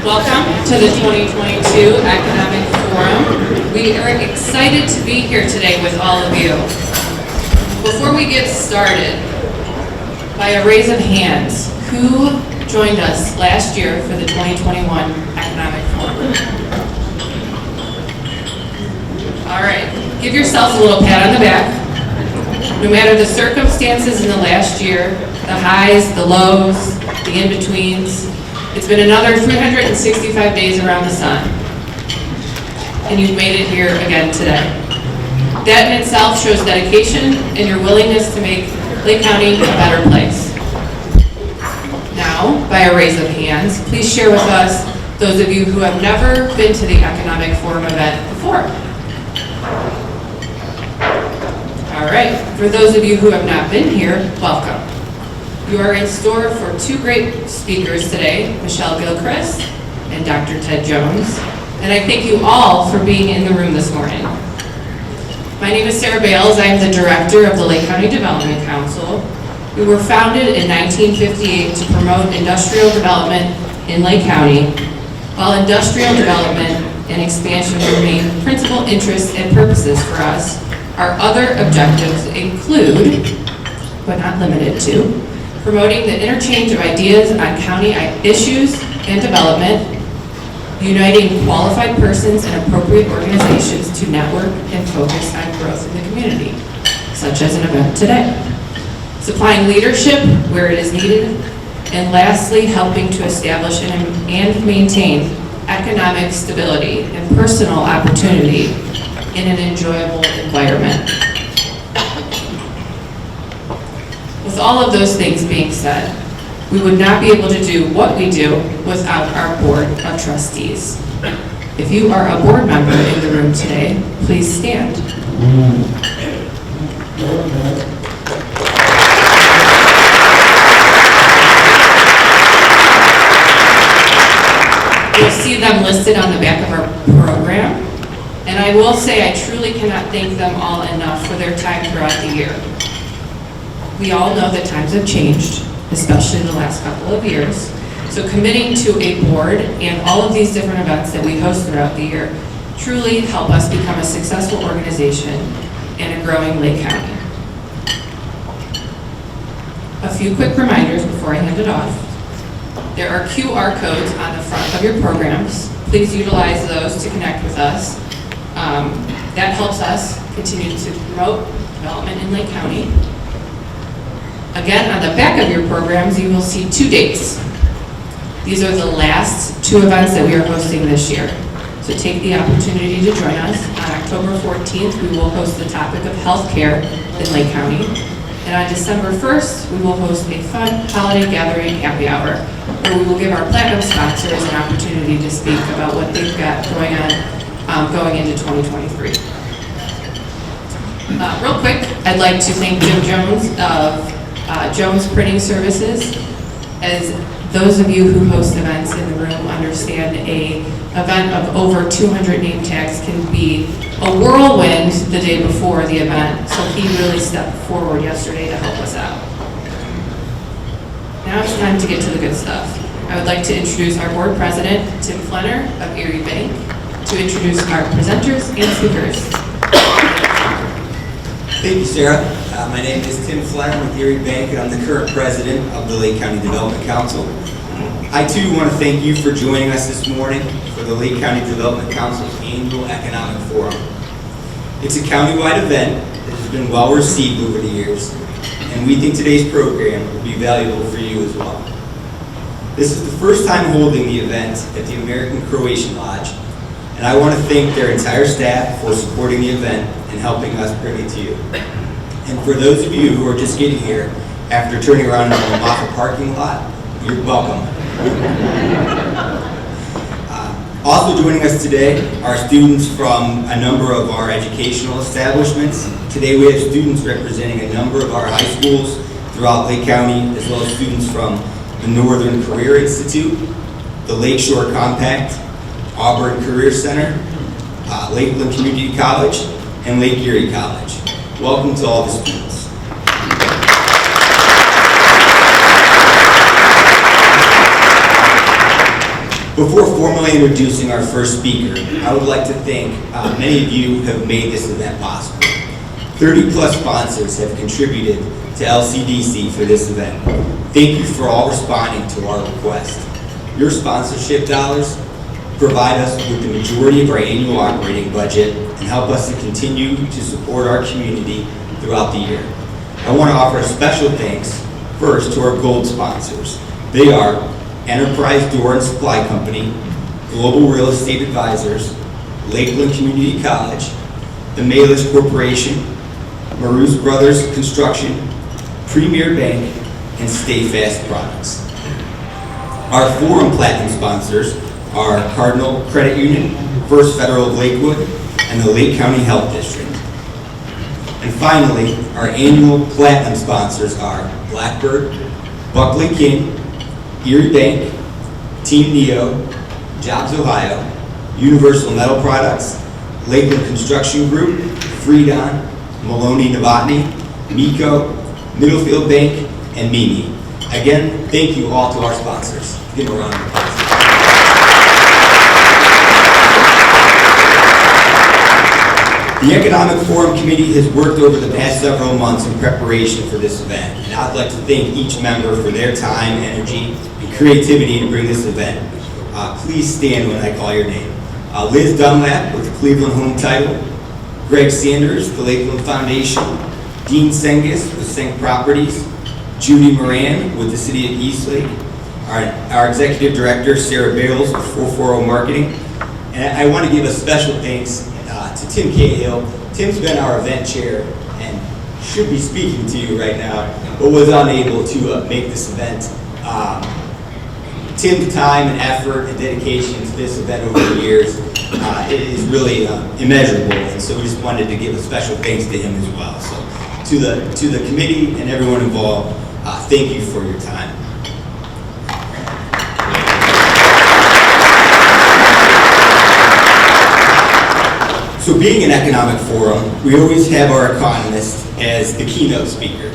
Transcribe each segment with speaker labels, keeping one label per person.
Speaker 1: Welcome to the 2022 Economic Forum. We are excited to be here today with all of you. Before we get started, by a raise of hands, who joined us last year for the 2021 Economic Forum? All right, give yourselves a little pat on the back. No matter the circumstances in the last year, the highs, the lows, the in-betweens, it's been another 365 days around the sun. And you've made it here again today. That in itself shows dedication and your willingness to make Lake County a better place. Now, by a raise of hands, please share with us those of you who have never been to the Economic Forum event before. All right, for those of you who have not been here, welcome. You are in store for two great speakers today, Michelle Gillcrist and Dr. Ted Jones, and I thank you all for being in the room this morning. My name is Sarah Bales. I am the director of the Lake County Development Council. We were founded in 1958 to promote industrial development in Lake County. While industrial development and expansion remain principal interests and purposes for us, our other objectives include, but not limited to, promoting the interchange of ideas on county issues and development, uniting qualified persons and appropriate organizations to network and focus on growth in the community, such as an event today, supplying leadership where it is needed, and lastly, helping to establish and maintain economic stability and personal opportunity in an enjoyable environment. With all of those things being said, we would not be able to do what we do without our Board of Trustees. If you are a board member in the room today, please stand. You'll see them listed on the back of our program. And I will say I truly cannot thank them all enough for their time throughout the year. We all know that times have changed, especially in the last couple of years. So committing to a board and all of these different events that we host throughout the year truly help us become a successful organization and a growing Lake County. A few quick reminders before I hand it off. There are QR codes on the front of your programs. Please utilize those to connect with us. That helps us continue to promote development in Lake County. Again, on the back of your programs, you will see two dates. These are the last two events that we are hosting this year. So take the opportunity to join us. On October 14th, we will host the topic of healthcare in Lake County. And on December 1st, we will host a fun holiday gathering happy hour, where we will give our platinum sponsors an opportunity to speak about what they've got going on going into 2023. Real quick, I'd like to thank Jim Jones of Jones Printing Services. As those of you who host events in the room understand, an event of over 200 name tags can be a whirlwind the day before the event, so he really stepped forward yesterday to help us out. Now it's time to get to the good stuff. I would like to introduce our board president, Tim Flenner of Erie Bank, to introduce our presenters and speakers.
Speaker 2: Thank you, Sarah. My name is Tim Flenner with Erie Bank, and I'm the current president of the Lake County Development Council. I too want to thank you for joining us this morning for the Lake County Development Council's annual Economic Forum. It's a countywide event that has been well received over the years, and we think today's program will be valuable for you as well. This is the first time holding the event at the American Croatian Lodge, and I want to thank their entire staff for supporting the event and helping us bring it to you. And for those of you who are just getting here after turning around in the Moffitt parking lot, you're welcome. Also joining us today are students from a number of our educational establishments. Today we have students representing a number of our high schools throughout Lake County, as well as students from the Northern Career Institute, the Lakeshore Compact, Auburn Career Center, Lakeland Community College, and Lake Erie College. Welcome to all the students. Before formally introducing our first speaker, I would like to thank many of you who have made this event possible. 30+ sponsors have contributed to LCDC for this event. Thank you for all responding to our request. Your sponsorship dollars provide us with the majority of our annual operating budget and help us to continue to support our community throughout the year. I want to offer a special thanks first to our gold sponsors. They are Enterprise Door and Supply Company, Global Real Estate Advisors, Lakeland Community College, the Mailish Corporation, Marouz Brothers Construction, Premier Bank, and Stay Fast Products. Our Forum Platinum sponsors are Cardinal Credit Union, First Federal of Lakewood, and the Lake County Health District. And finally, our annual Platinum sponsors are Blackbird, Buckley King, Erie Bank, Team Neo, Jobs Ohio, Universal Metal Products, Lakeland Construction Group, Freedon, Maloney Novotny, Miko, Middlefield Bank, and Mimi. Again, thank you all to our sponsors. Give them a round of applause. The Economic Forum Committee has worked over the past several months in preparation for this event, and I'd like to thank each member for their time, energy, and creativity to bring this event. Please stand when I call your name. Liz Dunlap with the Cleveland Home Title, Greg Sanders, the Lakeland Foundation, Dean Sengus with Senk Properties, Judy Moran with the City of Eastlake, our Executive Director, Sarah Bales with 440 Marketing, and I want to give a special thanks to Tim Cahill. Tim's been our event chair and should be speaking to you right now, but was unable to make this event. Tim's time and effort and dedication to this event over the years it is really immeasurable, and so we just wanted to give a special thanks to him as well. So to the committee and everyone involved, thank you for your time. So being an economic forum, we always have our economist as the keynote speaker.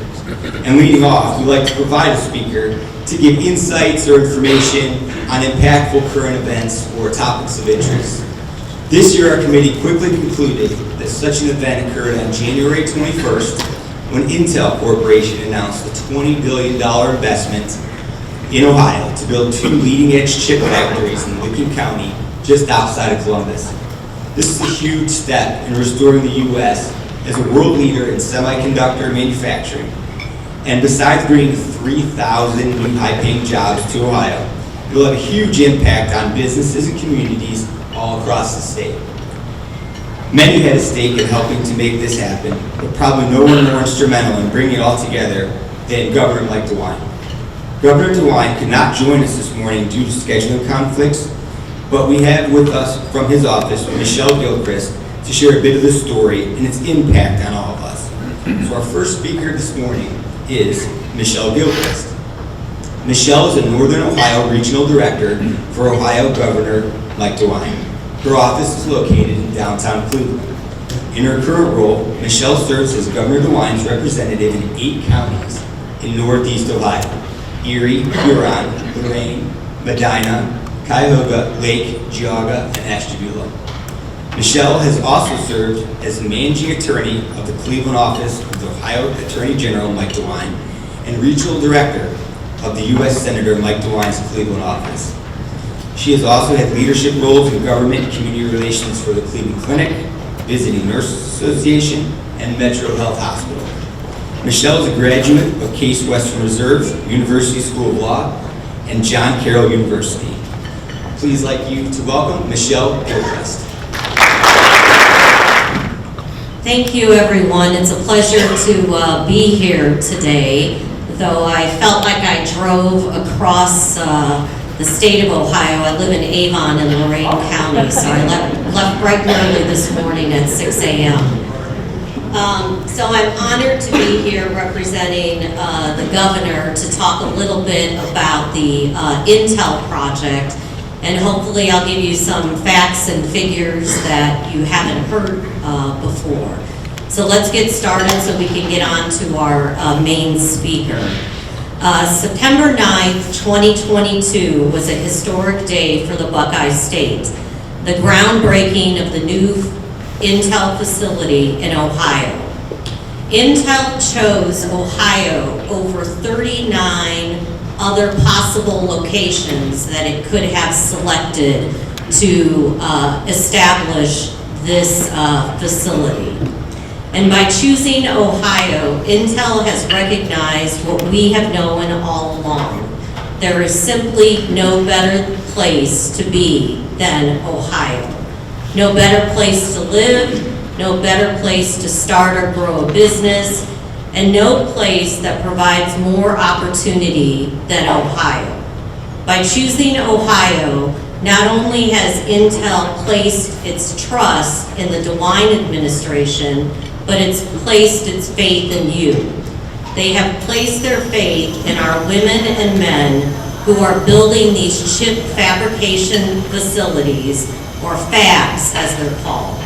Speaker 2: And leading off, we like to provide a speaker to give insights or information on impactful current events or topics of interest. This year, our committee quickly concluded that such an event occurred on January 21st when Intel Corporation announced a $20 billion investment in Ohio to build 2 leading-edge chip factories in Licking County, just outside of Columbus. This is a huge step in restoring the U.S. as a world leader in semiconductor manufacturing. And besides bringing 3,000 new high-paying jobs to Ohio, it will have a huge impact on businesses and communities all across the state. Many had a stake in helping to make this happen, but probably no one more instrumental in bringing it all together than Governor Mike DeWine. Governor DeWine could not join us this morning due to scheduling conflicts, but we have with us from his office Michelle Gillcrist to share a bit of the story and its impact on all of us. So our first speaker this morning is Michelle Gillcrist. Michelle is a Northern Ohio Regional Director for Ohio Governor Mike DeWine. Her office is located in downtown Cleveland. In her current role, Michelle serves as Governor DeWine's representative in 8 counties in Northeast Ohio: Erie, Huron, Lorraine, Medina, Cuyahoga, Lake, Geauga, and Ashtabula. Michelle has also served as the Managing Attorney of the Cleveland office of the Ohio Attorney General Mike DeWine and Regional Director of the U.S. Senator Mike DeWine's Cleveland office. She has also had leadership roles in government and community relations for the Cleveland Clinic, Visiting Nurse Association, and Metro Health Hospital. Michelle is a graduate of Case Western Reserve University School of Law and John Carroll University. Please like you to welcome Michelle Gillcrist.
Speaker 3: Thank you, everyone. It's a pleasure to be here today, though I felt like I drove across the state of Ohio. I live in Avon in Lorain County, so I left bright and early this morning at 6 a.m. So I'm honored to be here representing the governor to talk a little bit about the Intel project, and hopefully I'll give you some facts and figures that you haven't heard before. So let's get started so we can get on to our main speaker. September 9th, 2022 was a historic day for the Buckeye State. The groundbreaking of the new Intel facility in Ohio. Intel chose Ohio over 39 other possible locations that it could have selected to establish this facility. And by choosing Ohio, Intel has recognized what we have known all along. There is simply no better place to be than Ohio. No better place to live, no better place to start or grow a business, and no place that provides more opportunity than Ohio. By choosing Ohio, not only has Intel placed its trust in the DeWine administration, but it's placed its faith in you. They have placed their faith in our women and men who are building these chip fabrication facilities, or fabs as they're called,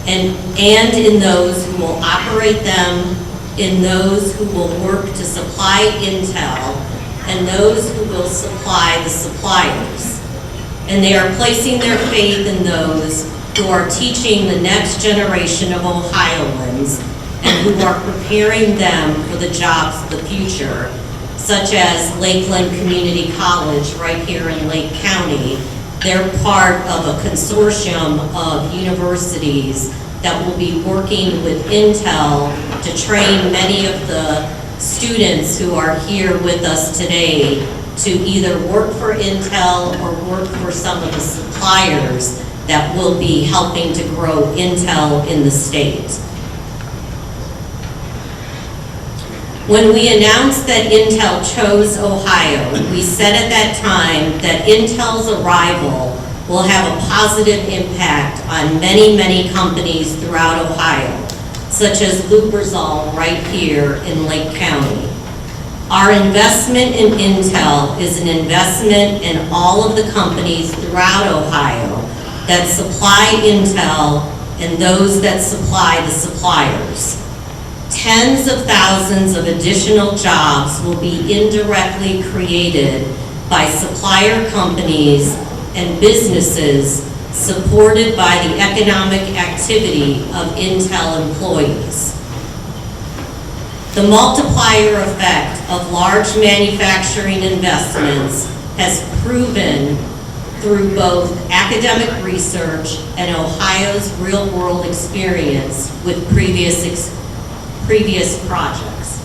Speaker 3: and in those who will operate them, in those who will work to supply Intel, and those who will supply the suppliers. And they are placing their faith in those who are teaching the next generation of Ohioans and who are preparing them for the jobs of the future, such as Lakeland Community College right here in Lake County. They're part of a consortium of universities that will be working with Intel to train many of the students who are here with us today to either work for Intel or work for some of the suppliers that will be helping to grow Intel in the state. When we announced that Intel chose Ohio, we said at that time that Intel's arrival will have a positive impact on many, many companies throughout Ohio, such as Lubrizol right here in Lake County. Our investment in Intel is an investment in all of the companies throughout Ohio that supply Intel and those that supply the suppliers. Tens of thousands of additional jobs will be indirectly created by supplier companies and businesses supported by the economic activity of Intel employees. The multiplier effect of large manufacturing investments has proven through both academic research and Ohio's real-world experience with previous projects.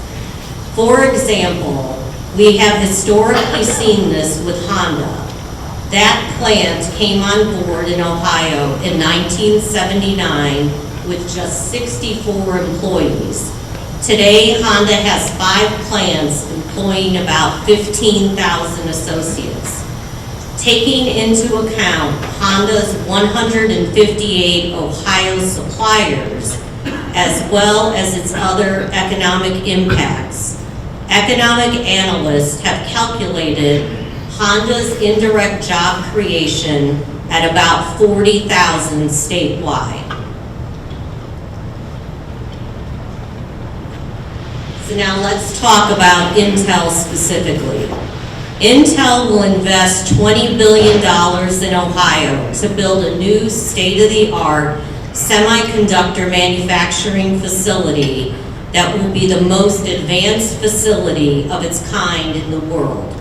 Speaker 3: For example, we have historically seen this with Honda. That plant came on board in Ohio in 1979 with just 64 employees. Today, Honda has 5 plants employing about 15,000 associates. Taking into account Honda's 158 Ohio suppliers, as well as its other economic impacts, economic analysts have calculated Honda's indirect job creation at about 40,000 statewide. So now let's talk about Intel specifically. Intel will invest $20 billion in Ohio to build a new state-of-the-art semiconductor manufacturing facility that will be the most advanced facility of its kind in the world.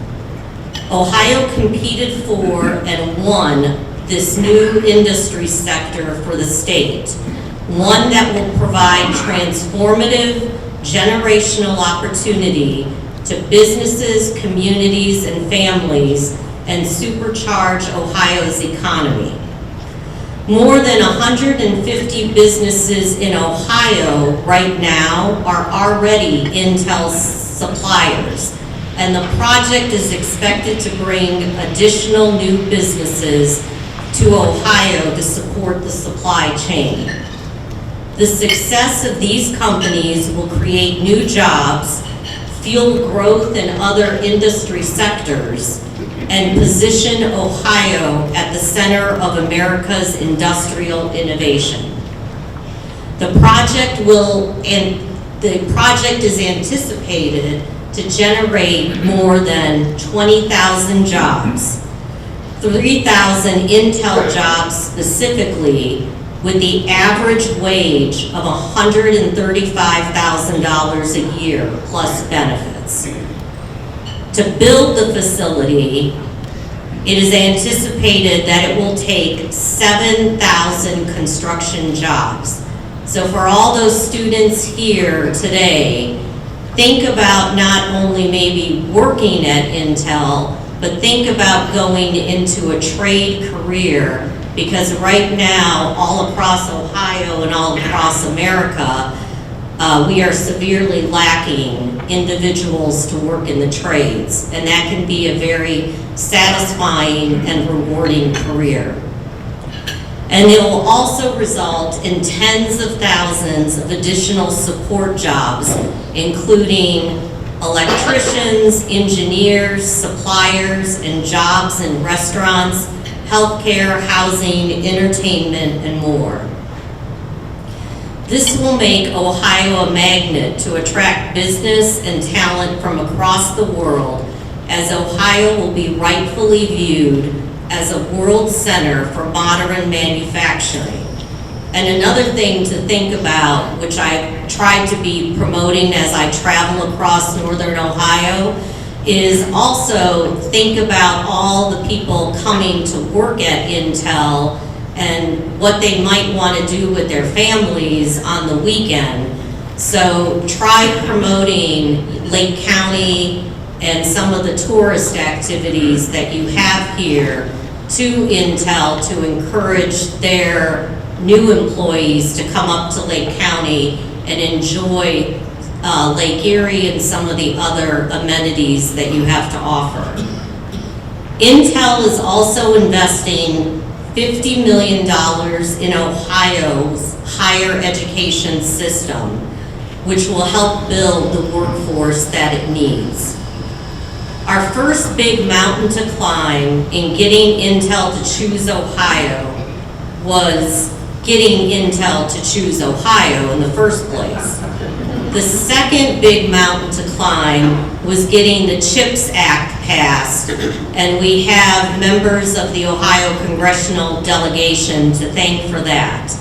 Speaker 3: Ohio competed for and won this new industry sector for the state, one that will provide transformative, generational opportunity to businesses, communities, and families, and supercharge Ohio's economy. More than 150 businesses in Ohio right now are already Intel suppliers, and the project is expected to bring additional new businesses to Ohio to support the supply chain. The success of these companies will create new jobs, fuel growth in other industry sectors, and position Ohio at the center of America's industrial innovation. The project is anticipated to generate more than 20,000 jobs, 3,000 Intel jobs specifically, with the average wage of $135,000 a year plus benefits. To build the facility, it is anticipated that it will take 7,000 construction jobs. So for all those students here today, think about not only maybe working at Intel, but think about going into a trade career, because right now, all across Ohio and all across America, we are severely lacking individuals to work in the trades, and that can be a very satisfying and rewarding career. And it will also result in tens of thousands of additional support jobs, including electricians, engineers, suppliers, and jobs in restaurants, healthcare, housing, entertainment, and more. This will make Ohio a magnet to attract business and talent from across the world, as Ohio will be rightfully viewed as a world center for modern manufacturing. And another thing to think about, which I tried to be promoting as I travel across northern Ohio, is also think about all the people coming to work at Intel and what they might want to do with their families on the weekend. So try promoting Lake County and some of the tourist activities that you have here to Intel to encourage their new employees to come up to Lake County and enjoy Lake Erie and some of the other amenities that you have to offer. Intel is also investing $50 million in Ohio's higher education system, which will help build the workforce that it needs. Our first big mountain to climb in getting Intel to choose Ohio was getting Intel to choose Ohio in the first place. The second big mountain to climb was getting the CHIPS Act passed, and we have members of the Ohio Congressional Delegation to thank for that.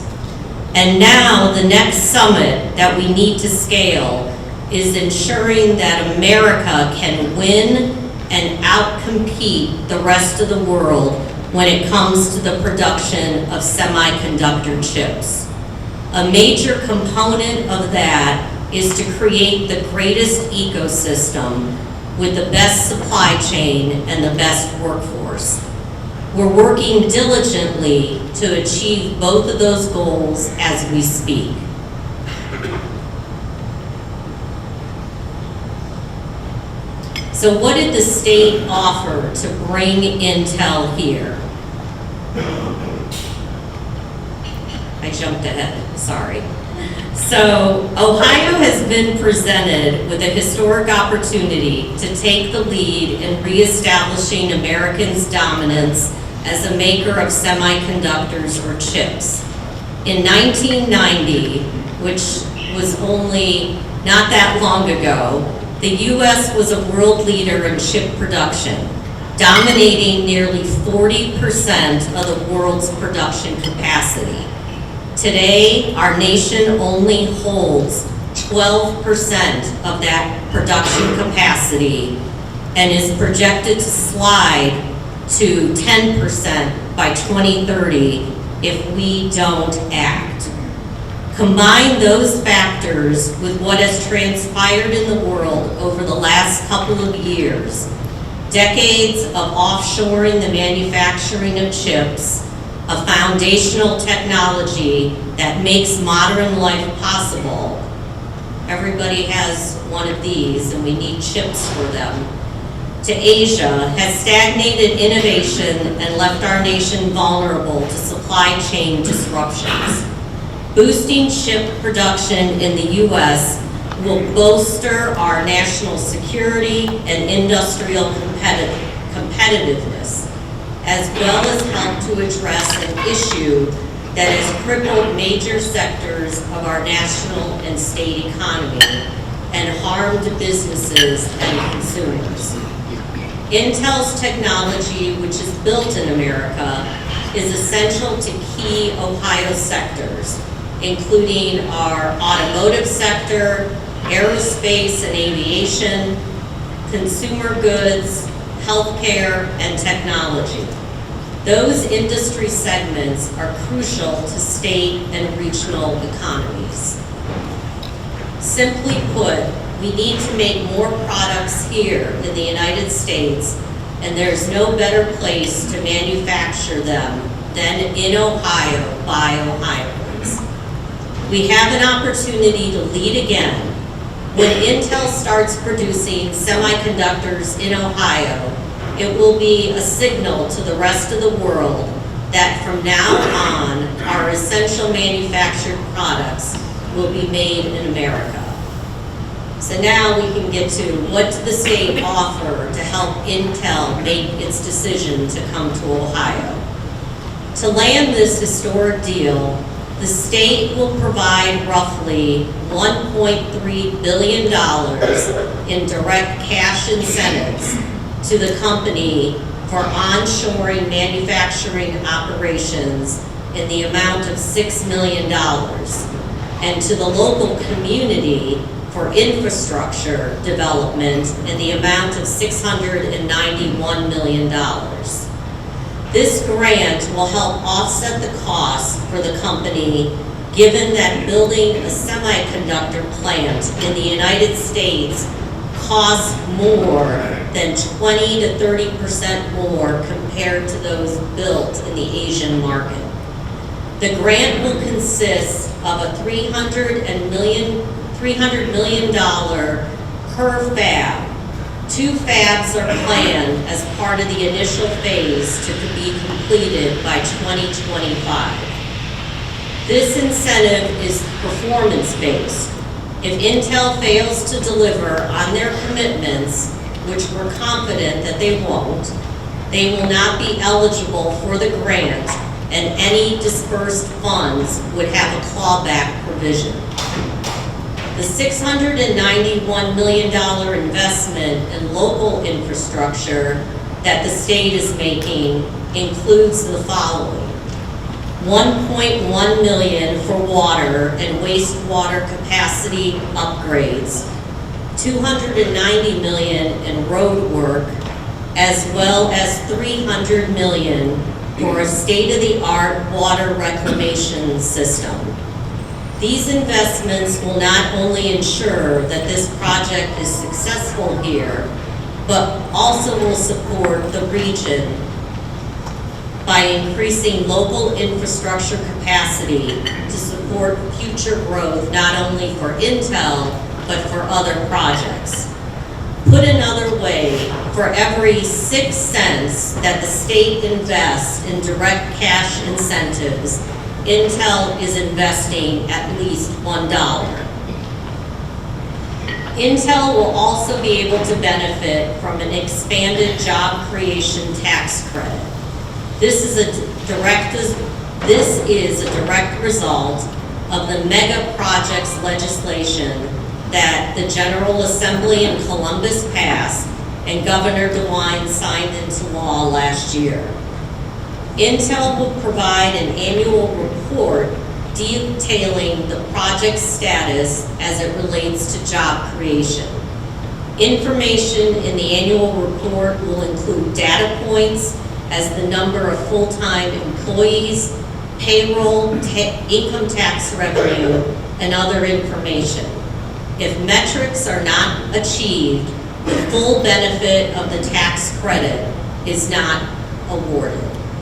Speaker 3: And now the next summit that we need to scale is ensuring that America can win and outcompete the rest of the world when it comes to the production of semiconductor chips. A major component of that is to create the greatest ecosystem with the best supply chain and the best workforce. We're working diligently to achieve both of those goals as we speak. So what did the state offer to bring Intel here? I jumped ahead, sorry. So Ohio has been presented with a historic opportunity to take the lead in reestablishing Americans' dominance as a maker of semiconductors or chips. In 1990, which was only not that long ago, the U.S. was a world leader in chip production, dominating nearly 40% of the world's production capacity. Today, our nation only holds 12% of that production capacity and is projected to slide to 10% by 2030 if we don't act. Combine those factors with what has transpired in the world over the last couple of years, decades of offshoring the manufacturing of chips, a foundational technology that makes modern life possible. Everybody has one of these and we need chips for them. To Asia, has stagnated innovation and left our nation vulnerable to supply chain disruptions. Boosting chip production in the U.S. will bolster our national security and industrial competitiveness, as well as help to address an issue that has crippled major sectors of our national and state economy, and harm to businesses and consumers. Intel's technology, which is built in America, is essential to key Ohio sectors, including our automotive sector, aerospace and aviation, consumer goods, healthcare, and technology. Those industry segments are crucial to state and regional economies. Simply put, we need to make more products here in the United States, and there's no better place to manufacture them than in Ohio by Ohioans. We have an opportunity to lead again. When Intel starts producing semiconductors in Ohio, it will be a signal to the rest of the world that from now on, our essential manufactured products will be made in America. So now we can get to what does the state offer to help Intel make its decision to come to Ohio. To land this historic deal, the state will provide roughly $1.3 billion in direct cash incentives to the company for onshoring manufacturing operations in the amount of $6 million, and to the local community for infrastructure development in the amount of $691 million. This grant will help offset the cost for the company, given that building a semiconductor plant in the United States costs more than 20 to 30% more compared to those built in the Asian market. The grant will consist of a $300 million per fab. 2 fabs are planned as part of the initial phase to be completed by 2025. This incentive is performance-based. If Intel fails to deliver on their commitments, which we're confident that they won't, they will not be eligible for the grant, and any dispersed funds would have a clawback provision. The $691 million investment in local infrastructure that the state is making includes the following: $1.1 million for water and wastewater capacity upgrades, $290 million in road work, as well as $300 million for a state-of-the-art water reclamation system. These investments will not only ensure that this project is successful here, but also will support the region by increasing local infrastructure capacity to support future growth, not only for Intel, but for other projects. Put another way, for every 6 cents that the state invests in direct cash incentives, Intel is investing at least $1. Intel will also be able to benefit from an expanded job creation tax credit. This is a direct result of the mega projects legislation that the General Assembly in Columbus passed and Governor DeWine signed into law last year. Intel will provide an annual report detailing the project's status as it relates to job creation. Information in the annual report will include data points as the number of full-time employees, payroll, income tax revenue, and other information. If metrics are not achieved, the full benefit of the tax credit is not awarded.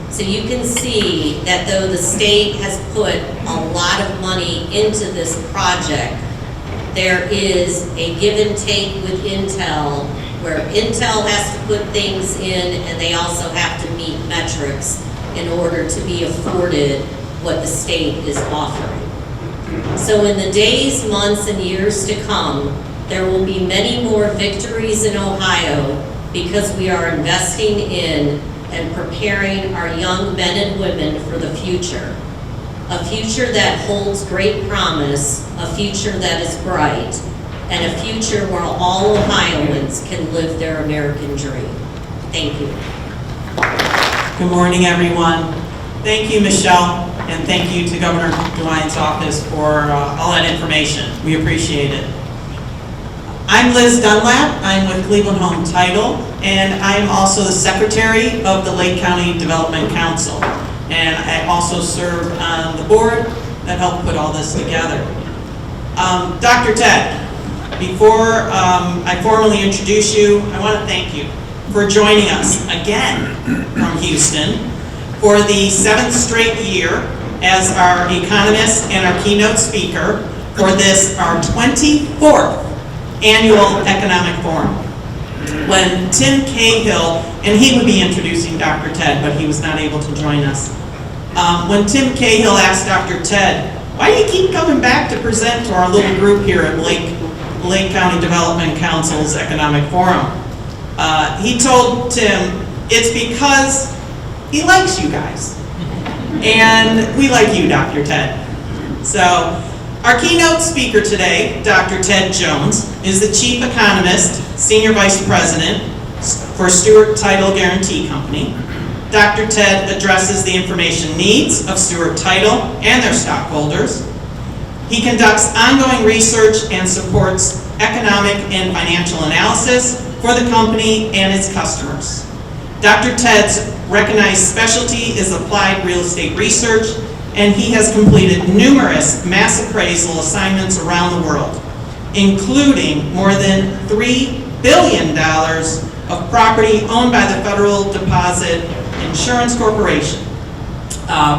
Speaker 3: So you can see that though the state has put a lot of money into this project, there is a give and take with Intel, where Intel has to put things in and they also have to meet metrics in order to be afforded what the state is offering. So in the days, months, and years to come, there will be many more victories in Ohio because we are investing in and preparing our young men and women for the future. A future that holds great promise, a future that is bright, and a future where all Ohioans can live their American dream. Thank you.
Speaker 4: Good morning, everyone. Thank you, Michelle, and thank you to Governor DeWine's office for all that information. We appreciate it. I'm Liz Dunlap. I'm with Cleveland Home Title, and I'm also the secretary of the Lake County Development Council. And I also serve on the board that helped put all this together. Dr. Ted, before I formally introduce you, I want to thank you for joining us again from Houston for the 7th straight year as our economist and our keynote speaker for this, our 24th annual economic forum. When Tim Cahill, and he would be introducing Dr. Ted, but he was not able to join us. When Tim Cahill asked Dr. Ted, why do you keep coming back to present to our little group here at Lake County Development Council's Economic Forum? He told Tim, it's because he likes you guys. And we like you, Dr. Ted. So, our keynote speaker today, Dr. Ted Jones, is the Chief Economist, Senior Vice President for Stewart Title Guaranty Company. Dr. Ted addresses the information needs of Stewart Title and their stockholders. He conducts ongoing research and supports economic and financial analysis for the company and its customers. Dr. Ted's recognized specialty is applied real estate research, and he has completed numerous mass appraisal assignments around the world, including more than $3 billion of property owned by the Federal Deposit Insurance Corporation,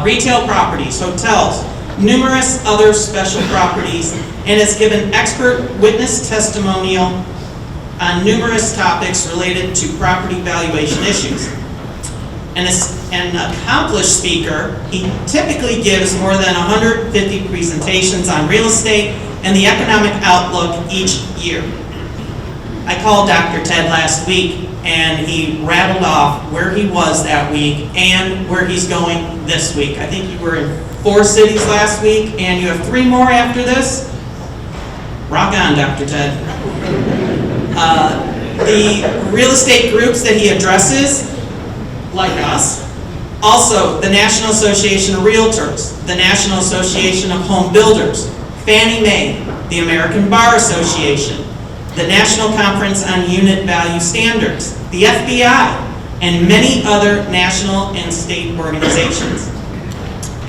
Speaker 4: retail properties, hotels, numerous other special properties, and has given expert witness testimonial on numerous topics related to property valuation issues. And as an accomplished speaker, he typically gives more than 150 presentations on real estate and the economic outlook each year. I called Dr. Ted last week, and he rattled off where he was that week and where he's going this week. I think you were in 4 cities last week, and you have 3 more after this. Rock on, Dr. Ted. The real estate groups that he addresses, like us, also the National Association of Realtors, the National Association of Home Builders, Fannie Mae, the American Bar Association, the National Conference on Unit Value Standards, the FBI, and many other national and state organizations.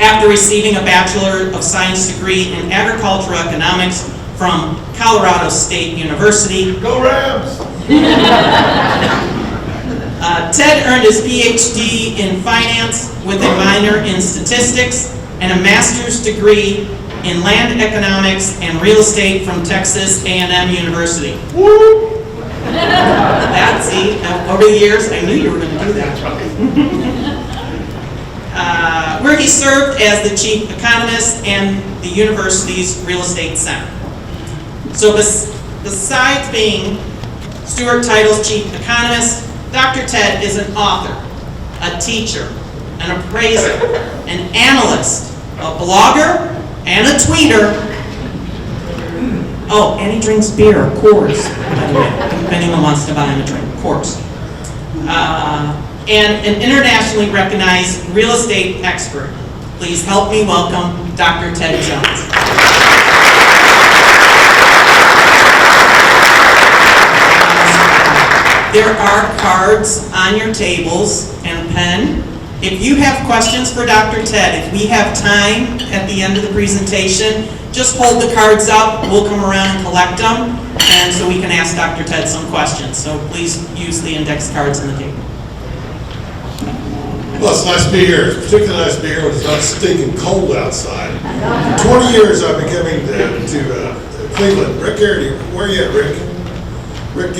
Speaker 4: After receiving a Bachelor of Science degree in Agricultural Economics from Colorado State University,
Speaker 5: Go Rams!
Speaker 4: Ted earned his PhD in finance with a minor in statistics and a master's degree in land economics and real estate from Texas A&M University.
Speaker 5: Woo!
Speaker 4: Over the years, I knew you were going to do that. Where he served as the chief economist and the university's real estate center. So besides being Stewart Title's chief economist, Dr. Ted is an author, a teacher, an appraiser, an analyst, a blogger, and a tweeter. Oh, and he drinks beer, of course. By the way, if anyone wants to buy him a drink, of course. And an internationally recognized real estate expert. Please help me welcome Dr. Ted Jones. There are cards on your tables and a pen. If you have questions for Dr. Ted, if we have time at the end of the presentation, just hold the cards up, we'll come around and collect them, and so we can ask Dr. Ted some questions. So please use the index cards on the table.
Speaker 5: Well, it's nice to be here. It's particularly nice to be here when it's not stinking cold outside. For 20 years I've been coming to Cleveland. Rick Garrity, where are you at, Rick? Rick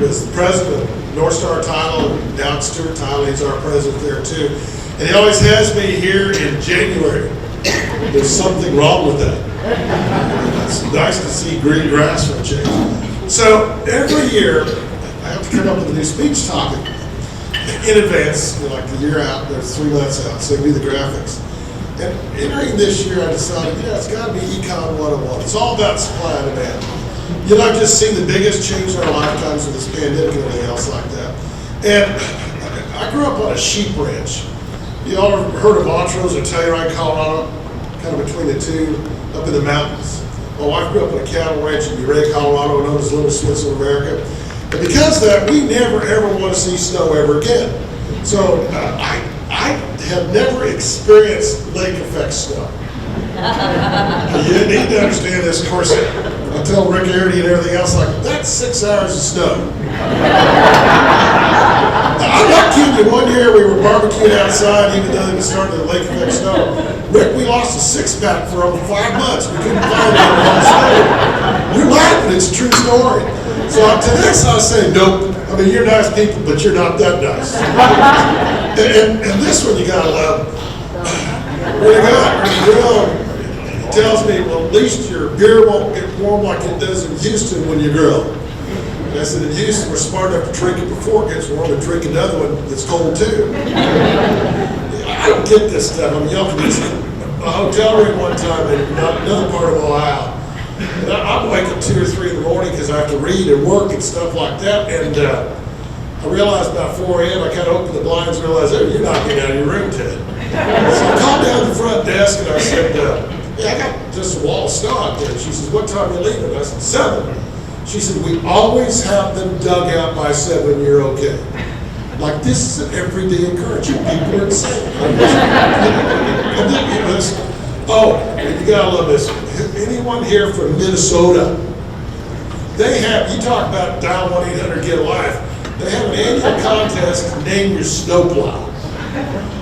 Speaker 5: was the president of North Star Title, and now it's Stewart Title. He's our president there too. And he always has me here in January. There's something wrong with that. It's nice to see green grass for a change. So every year, I have to come up with a new speech topic in advance, like a year out, there's 3 months out, so I do the graphics. And entering this year, I decided, it's got to be Econ 101. It's all about supply and demand. You know, I've just seen the biggest change in our lifetimes with this pandemic and everything else like that. And I grew up on a sheep ranch. You all heard of Montrose or Telluride, Colorado? Kind of between the two, up in the mountains. My wife grew up on a cattle ranch in Uray, Colorado, known as Little Swiss of America. And because of that, we never ever want to see snow ever again. So I have never experienced lake effect snow. You need to understand this. Of course, I tell Rick Arity and everything else, like, that's 6 hours of snow. I'm not kidding you. One year we were barbecuing outside, even though it was starting to lake effect snow. Rick, we lost a six-pack for over 5 months. We couldn't find it on snow. You're laughing, it's a true story. So to this I say, nope. I mean, you're nice people, but you're not that nice. And this one you gotta love. When you go out and grill, it tells me, well, at least your beer won't get warm like it does in Houston when you grill. And I said, in Houston, we're smart enough to drink it before it gets warm and drink another one that's cold too. I don't get this stuff. I mean, y'all can just, a hotel room one time in another part of Ohio. And I'm wake up 2 or 3 in the morning because I have to read and work and stuff like that. And I realized about 4 a.m. I kind of opened the blinds and realized, oh, you're not getting out of your room, Ted. So I called down to the front desk and I said, yeah, I got just a wall of snow out there. She says, what time are you leaving? I said, 7. She said, we always have them dug out by 7, you're okay. Like, this is an everyday occurrence. You people are insane. And then, you know, this, oh, you gotta love this. Anyone here from Minnesota? They have, you talk about dial 1-800-GET-A-LIFE. They have an annual contest to name your snowplow.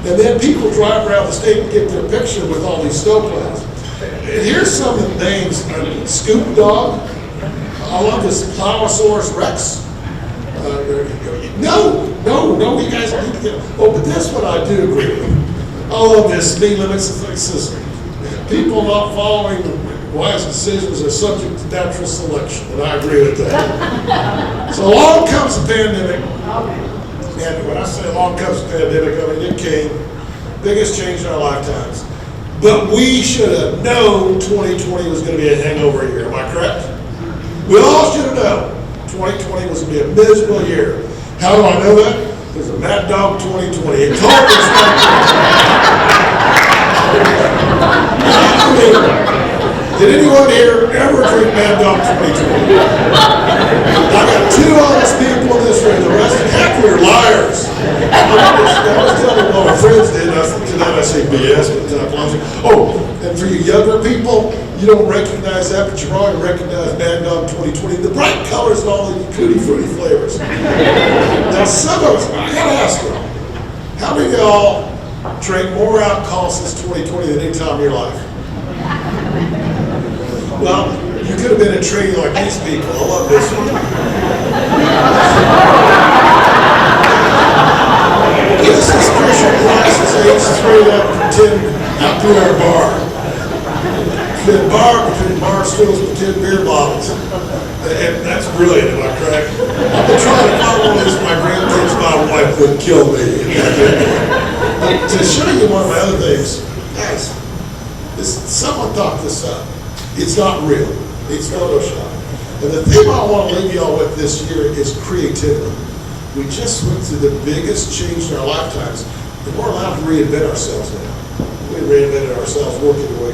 Speaker 5: And then people drive around the state and get their picture with all these snowplows. And here's some of the names. Scoop Dog. I love this Plowsaurus Rex. No, you guys need to get. Oh, but this one I do agree with. I love this. Speed limits and things. People not following wise decisions are subject to natural selection, and I agree with that. So along comes the pandemic. And when I say along comes the pandemic, I mean it came. Biggest change in our lifetimes. But we should have known 2020 was going to be a hangover year. Am I correct? We all should have known 2020 was going to be a miserable year. How do I know that? There's a Mad Dog 2020. It told us did anyone here ever drink Mad Dog 2020? I got 2 honest people in this room. The rest of half of you are liars. I was telling one of my friends did, and to that I say BS, but oh, and for you younger people, you don't recognize that, but you probably recognize Mad Dog 2020. The bright colors and all the tutti frutti flavors. Now some of us, I gotta ask you, how many of y'all drank more alcohol since 2020 than any time in your life? Well, you could have been in training like these people. I love this one. This is Christian Price's age 3 out through our bar. Between bar stools and 10 beer bottles. And that's brilliant, am I correct? I've been trying to follow this with my grandkids, my wife would kill me. To show you one of my other things, guys, someone thought this up. It's not real. It's Photoshop. And the thing I want to leave y'all with this year is creativity. We just went through the biggest change in our lifetimes, and we're allowed to reinvent ourselves now. We reinvented ourselves working away,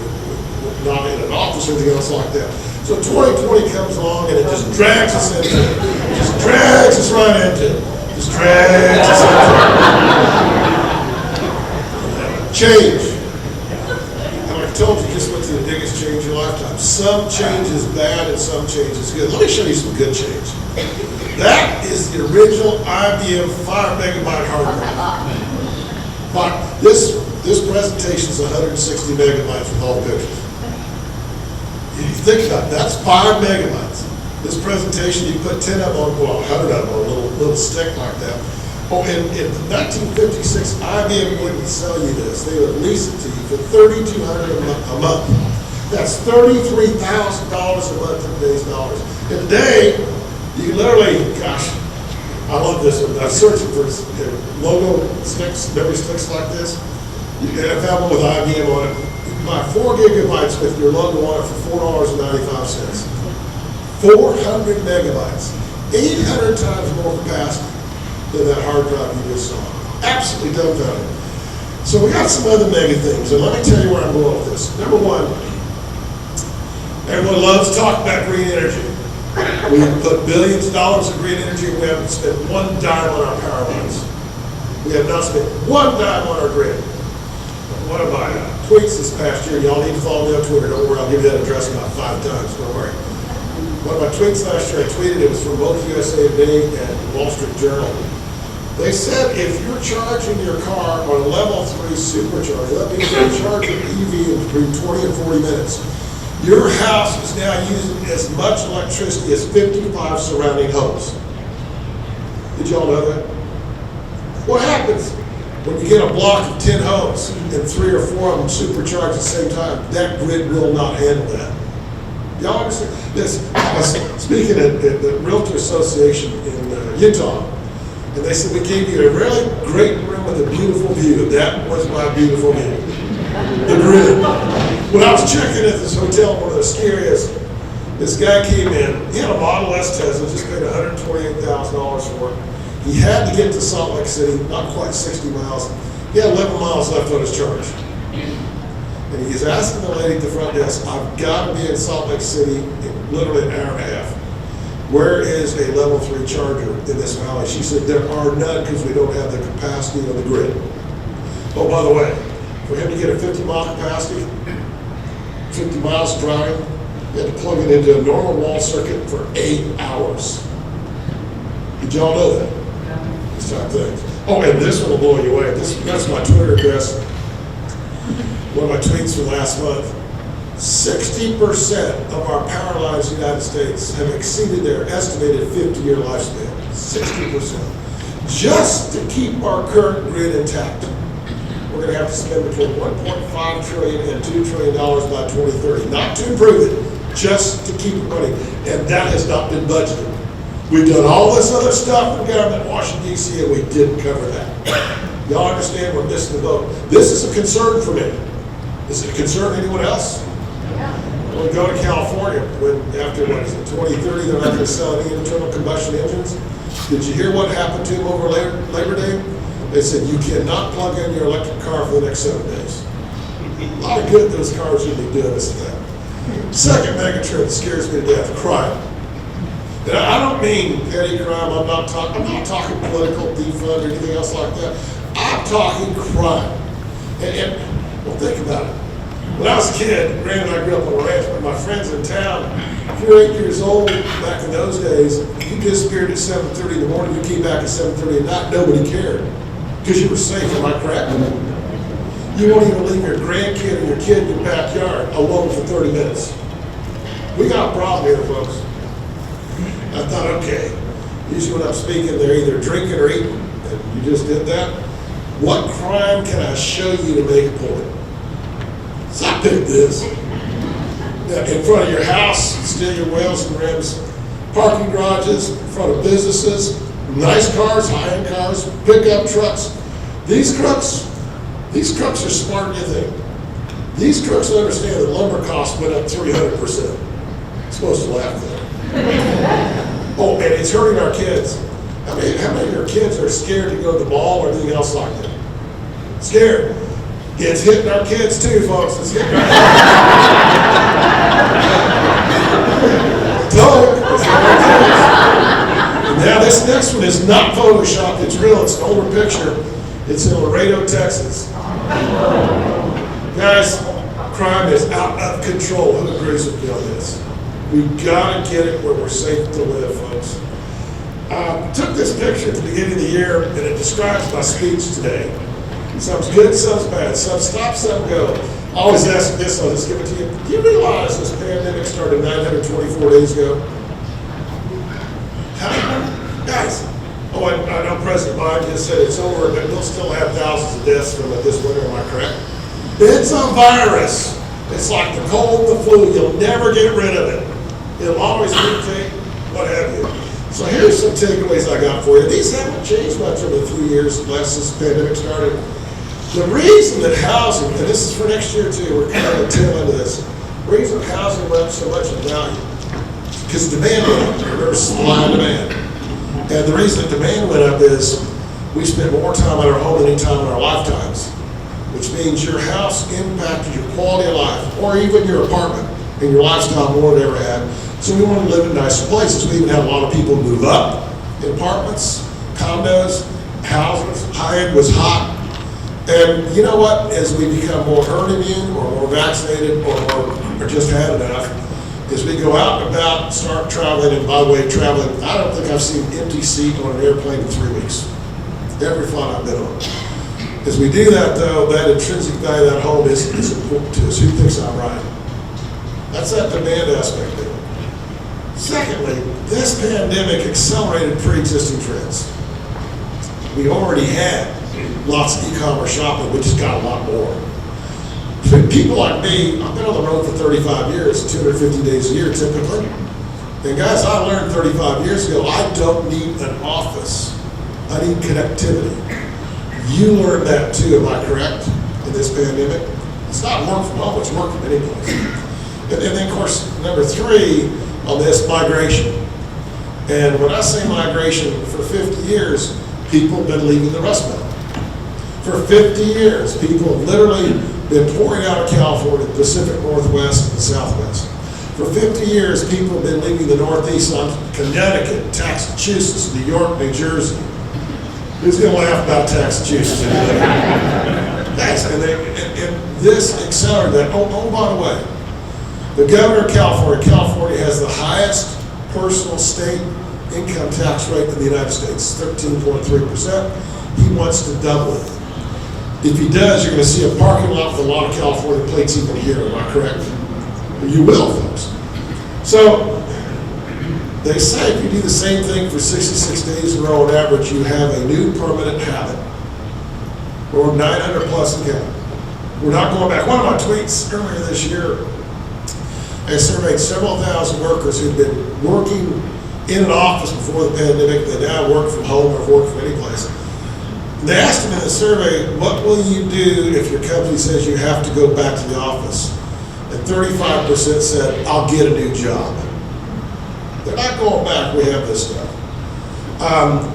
Speaker 5: not in an office or anything else like that. So 2020 comes along and it just drags us into it. It just drags us right into it. Just drags us into it. Change. I told you, just went through the biggest change in your lifetime. Some change is bad and some change is good. Let me show you some good change. That is the original IBM 5 megabyte hard drive. But this presentation is 160 megabytes with all the pictures. If you think about it, that's 5 megabytes. This presentation, you put 10 of them on, well, 100 of them on a little stick like that. Oh, in 1956, IBM wouldn't sell you this. They would lease it to you for $3,200 a month. That's $33,000 a month in today's dollars. And today, you can literally, gosh, I love this one. I was searching for logo sticks, memory sticks like this. I found one with IBM on it. You can buy 4 gigabytes with your logo on it for $4.95. 400 megabytes, 800 times more capacity than that hard drive you just saw. Absolutely dumbfounded. So we got some other mega things, and let me tell you where I'm going with this. Number one, everyone loves to talk about green energy. We have put billions of dollars in green energy, and we haven't spent one dime on our power lines. We have not spent one dime on our grid. One of my tweets this past year, y'all need to follow me on Twitter, don't worry, I'll give you that address about 5 times, don't worry. One of my tweets last year, I tweeted, it was from both USA Today and Wall Street Journal. They said if you're charging your car on a level 3 supercharger, that means you're charging EV in between 20 and 40 minutes. Your house is now using as much electricity as 55 surrounding homes. Did y'all know that? What happens when you get a block of 10 homes and 3 or 4 of them supercharge at the same time? That grid will not handle that. Y'all understand this? I was speaking at the Realtor Association in Utah, and they said, we gave you a really great room with a beautiful view. That was my beautiful view. The grid. When I was checking at this hotel in one of the ski areas, this guy came in. He had a Model S Tesla, just paid $128,000 for it. He had to get to Salt Lake City, not quite 60 miles. He had 11 miles left on his charge. And he's asking the lady at the front desk, I've got to be in Salt Lake City in literally an hour and a half. Where is a level 3 charger in this valley? She said, there are none because we don't have the capacity on the grid. Oh, by the way, for him to get a 50-mile capacity, 50 miles driving, you had to plug it into a normal wall circuit for 8 hours. Did y'all know that? These type things. Oh, and this one will blow you away. That's my Twitter address. One of my tweets from last month. 60% of our power lines in the United States have exceeded their estimated 50-year lifespan. 60%. Just to keep our current grid intact, we're going to have to spend between $1.5 trillion and $2 trillion by 2030. Not to improve it, just to keep it running. And that has not been budgeted. We've done all this other stuff in government, Washington, D.C., and we didn't cover that. Y'all understand we're missing the boat. This is a concern for me. Is it a concern to anyone else? When we go to California, after 2030, they're not going to sell any internal combustion engines. Did you hear what happened to them over Labor Day? They said you cannot plug in your electric car for the next 7 days. A lot of good those cars should be doing this and that. Second megatrend that scares me to death, crime. And I don't mean petty crime. I'm not talking political defund or anything else like that. I'm talking crime. And well, think about it. When I was a kid, Grant and I grew up on a ranch, but my friends in town, if you're 8 years old, back in those days, you disappeared at 7:30 in the morning, you came back at 7:30 at night, nobody cared. Because you were safe, am I correct? You won't even leave your grandkid or your kid in your backyard alone for 30 minutes. We got a problem here, folks. I thought, okay, usually when I'm speaking, they're either drinking or eating, and you just did that. What crime can I show you to make a point? So I picked this. Now, in front of your house, steal your wheels and rims, parking garages, in front of businesses, nice cars, high-end cars, pickup trucks. These trucks are smarter than you think. These trucks understand that lumber costs went up 300%. I'm supposed to laugh there. Oh, and it's hurting our kids. How many of your kids are scared to go to the mall or anything else like that? Scared. It's hitting our kids too, folks. It's hitting our kids. It's hitting our kids. Now this next one is not photoshopped. It's real. It's an older picture. It's in Laredo, Texas. Guys, crime is out of control. Who agrees with me on this? We've got to get it where we're safe to live, folks. Took this picture at the beginning of the year, and it describes my speech today. Some's good, some's bad. Some stop, some go. I always ask this, I'll just give it to you. Do you realize this pandemic started 924 days ago? Guys, I know President Biden just said it's over, but we'll still have thousands of deaths from it this winter, am I correct? It's a virus. It's like the cold, the flu. You'll never get rid of it. It'll always mutate, what have you. So here's some takeaways I got for you. These haven't changed much over the few years since this pandemic started. The reason that housing, and this is for next year too, we're kind of at the tail end of this, the reason housing went up so much in value because demand went up. Remember, supply and demand. And the reason that demand went up is we spent more time at our home than any time in our lifetimes, which means your house impacted your quality of life, or even your apartment and your lifestyle more than ever had. So we wanted to live in nicer places. We even had a lot of people move up in apartments, condos, houses. High-end was hot. And you know what? As we become more herd immune or more vaccinated or just had enough, as we go out and about, start traveling, and by the way, traveling, I don't think I've seen an empty seat on an airplane in 3 weeks. Every flight I've been on. As we do that, though, that intrinsic value of that home is important to us. Who thinks I'm right? That's that demand aspect of it. Secondly, this pandemic accelerated pre-existing trends. We already had lots of e-commerce shopping, we just got a lot more. For people like me, I've been on the road for 35 years, 250 days a year typically. And guys, I learned 35 years ago, I don't need an office. I need connectivity. You learned that too, am I correct, in this pandemic? It's not work from home, it's work from any place. And then, of course, number 3 on this, migration. And when I say migration, for 50 years, people have been leaving the Rust Belt. For 50 years, people have literally been pouring out of California, the Pacific Northwest, and the Southwest. For 50 years, people have been leaving the Northeast on Connecticut, Massachusetts, New York, New Jersey. Who's going to laugh about Massachusetts? Thanks. And this accelerated that. Oh, by the way, the governor of California has the highest personal state income tax rate in the United States, 13.3%. He wants to double it. If he does, you're going to see a parking lot with a lot of California plates even here, am I correct? You will, folks. So, they say if you do the same thing for 66 days in a row on average, you have a new permanent habit, or 900 plus in count. We're not going back. One of my tweets earlier this year, I surveyed several thousand workers who'd been working in an office before the pandemic. They now work from home or work from any place. They asked them in the survey, what will you do if your company says you have to go back to the office? And 35% said, I'll get a new job. They're not going back, we have this stuff.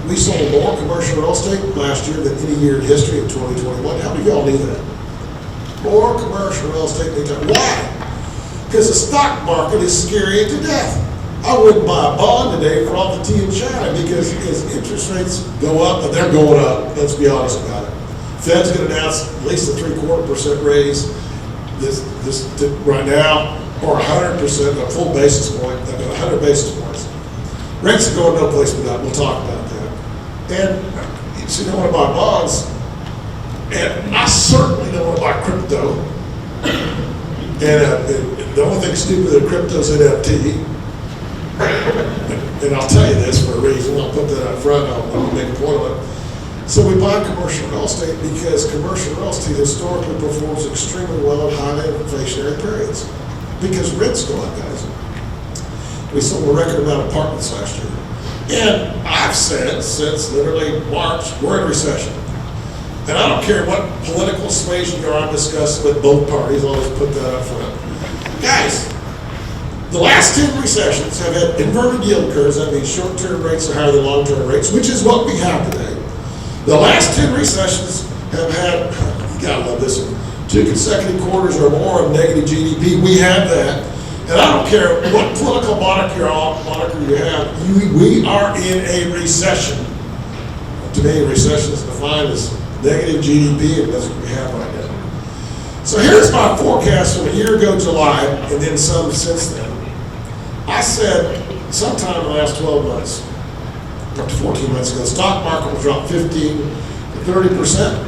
Speaker 5: We sold more commercial real estate last year than any year in history in 2021. How many of y'all knew that? More commercial real estate than any time. Why? Because the stock market is scary to death. I wouldn't buy a bond today for all the tea in China because as interest rates go up, and they're going up, let's be honest about it. Fed's going to announce at least a 3/4% raise this right now, or 100%, a full basis point, 100 basis points. Rates are going no place but up. We'll talk about that. And so you don't want to buy bonds, and I certainly don't want to buy crypto. And the only thing stupid that crypto is NFT. And I'll tell you this for a reason. I'll put that up front. I'll make a point of it. So we buy commercial real estate because commercial real estate historically performs extremely well in highly inflationary periods. Because rents go up, guys. We sold a record amount of apartments last year. And I've said since literally March, we're in recession. And I don't care what political persuasion you're on discussing with both parties, I'll just put that up front. Guys, the last 10 recessions have had inverted yield curves. That means short-term rates are higher than long-term rates, which is what we have today. The last 10 recessions have had, you gotta love this one, 2 consecutive quarters or more of negative GDP. We have that. And I don't care what political moniker you have, we are in a recession. To me, a recession is defined as negative GDP, and that's what we have right now. So here's my forecast from a year ago, July, and then some since then. I said sometime in the last 12 months, up to 14 months ago, the stock market will drop 15 to 30%.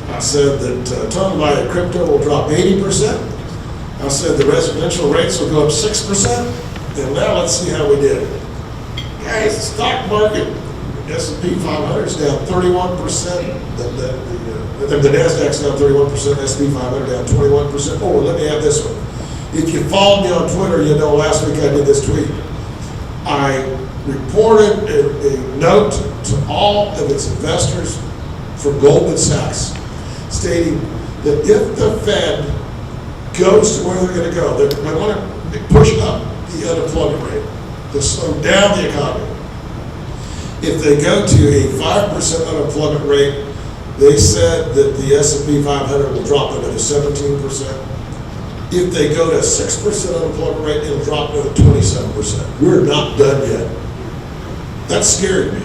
Speaker 5: I said that total value of crypto will drop 80%. I said the residential rates will go up 6%. And now let's see how we did. Guys, the stock market, S&P 500 is down 31%. The NASDAQ's down 31%, S&P 500 down 21%. Oh, let me have this one. If you follow me on Twitter, you know last week I did this tweet. I reported a note to all of its investors from Goldman Sachs stating that if the Fed goes to where they're going to go, they're going to push up the unemployment rate. to slow down the economy. If they go to a 5% unemployment rate, they said that the S&P 500 will drop another 17%. If they go to a 6% unemployment rate, it'll drop another 27%. We're not done yet. That's scaring me.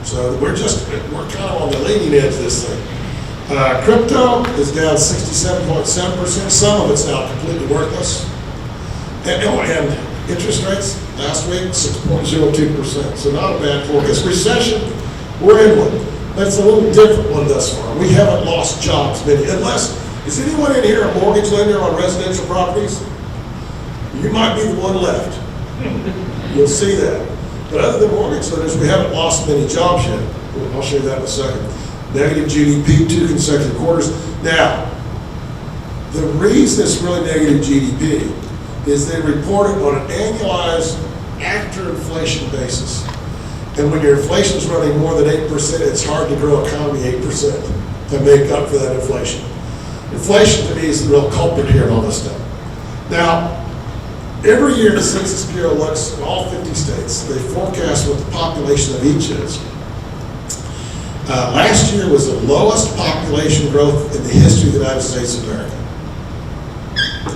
Speaker 5: So we're kind of on the leading edge of this thing. Crypto is down 67.7%. Some of it's now completely worthless. And interest rates last week, 6.02%. So not a bad forecast. Recession, we're in one. That's a little different one thus far. We haven't lost jobs many, unless, is anyone in here a mortgage lender on residential properties? You might be the one left. You'll see that. But other than mortgage lenders, we haven't lost many jobs yet. I'll show you that in a second. Negative GDP, 2 consecutive quarters. Now, the reason it's really negative GDP is they report it on an annualized after inflation basis. And when your inflation is running more than 8%, it's hard to grow economy 8% to make up for that inflation. Inflation to me is the real culprit here in all this stuff. Now, every year the Census Bureau looks at all 50 states. They forecast what the population of each is. Last year was the lowest population growth in the history of the United States of America.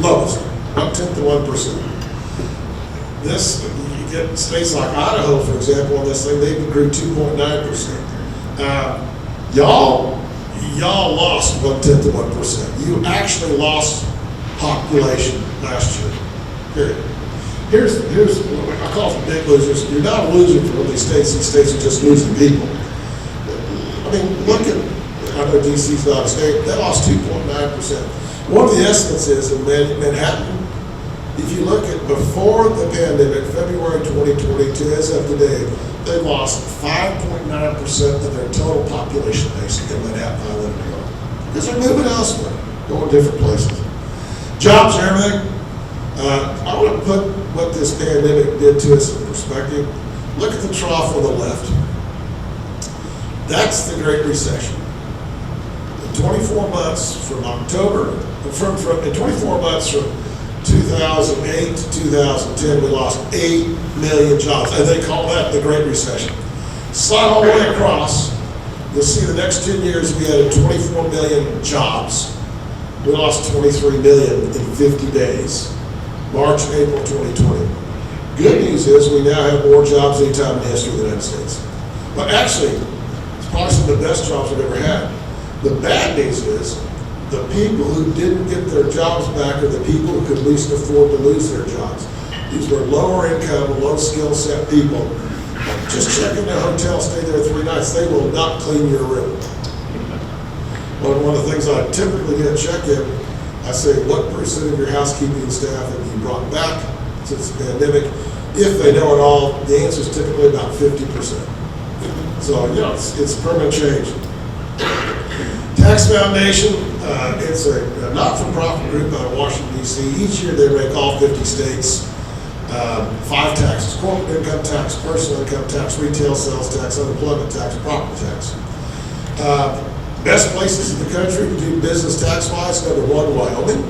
Speaker 5: Lowest, 1/10 of 1%. This, you get states like Idaho, for example, on this thing, they grew 2.9%. Y'all lost 1/10 of 1%. You actually lost population last year. Period. Here's what I call the big losers. You're not a loser for these states. These states are just losing people. I mean, look at, I know DC's not a state, they lost 2.9%. One of the estimates is in Manhattan, if you look at before the pandemic, February 2022, as of today, they lost 5.9% of their total population base in Manhattan Island. Because they're moving elsewhere, going different places. Jobs and everything. I want to put what this pandemic did to us in perspective. Look at the trough on the left. That's the Great Recession. In 24 months from October, in 24 months from 2008 to 2010, we lost 8 million jobs, and they call that the Great Recession. Slide all the way across, you'll see the next 10 years we added 24 million jobs. We lost 23 million in 50 days, March and April 2020. Good news is we now have more jobs than any time in the history of the United States. But actually, it's probably some of the best jobs we've ever had. The bad news is the people who didn't get their jobs back are the people who could least afford to lose their jobs. These were lower income, low skill set people. Just check into a hotel, stay there 3 nights. They will not clean your room. One of the things I typically get check-in, I say, what percent of your housekeeping staff have you brought back since the pandemic? If they know it all, the answer is typically about 50%. So, you know, it's permanent change. Tax Foundation, it's a not-for-profit group out of Washington, D.C. Each year they rank all 50 states. 5 taxes: corporate income tax, personal income tax, retail sales tax, unemployment tax, property tax. Best places in the country to do business tax-wise: number 1, Wyoming;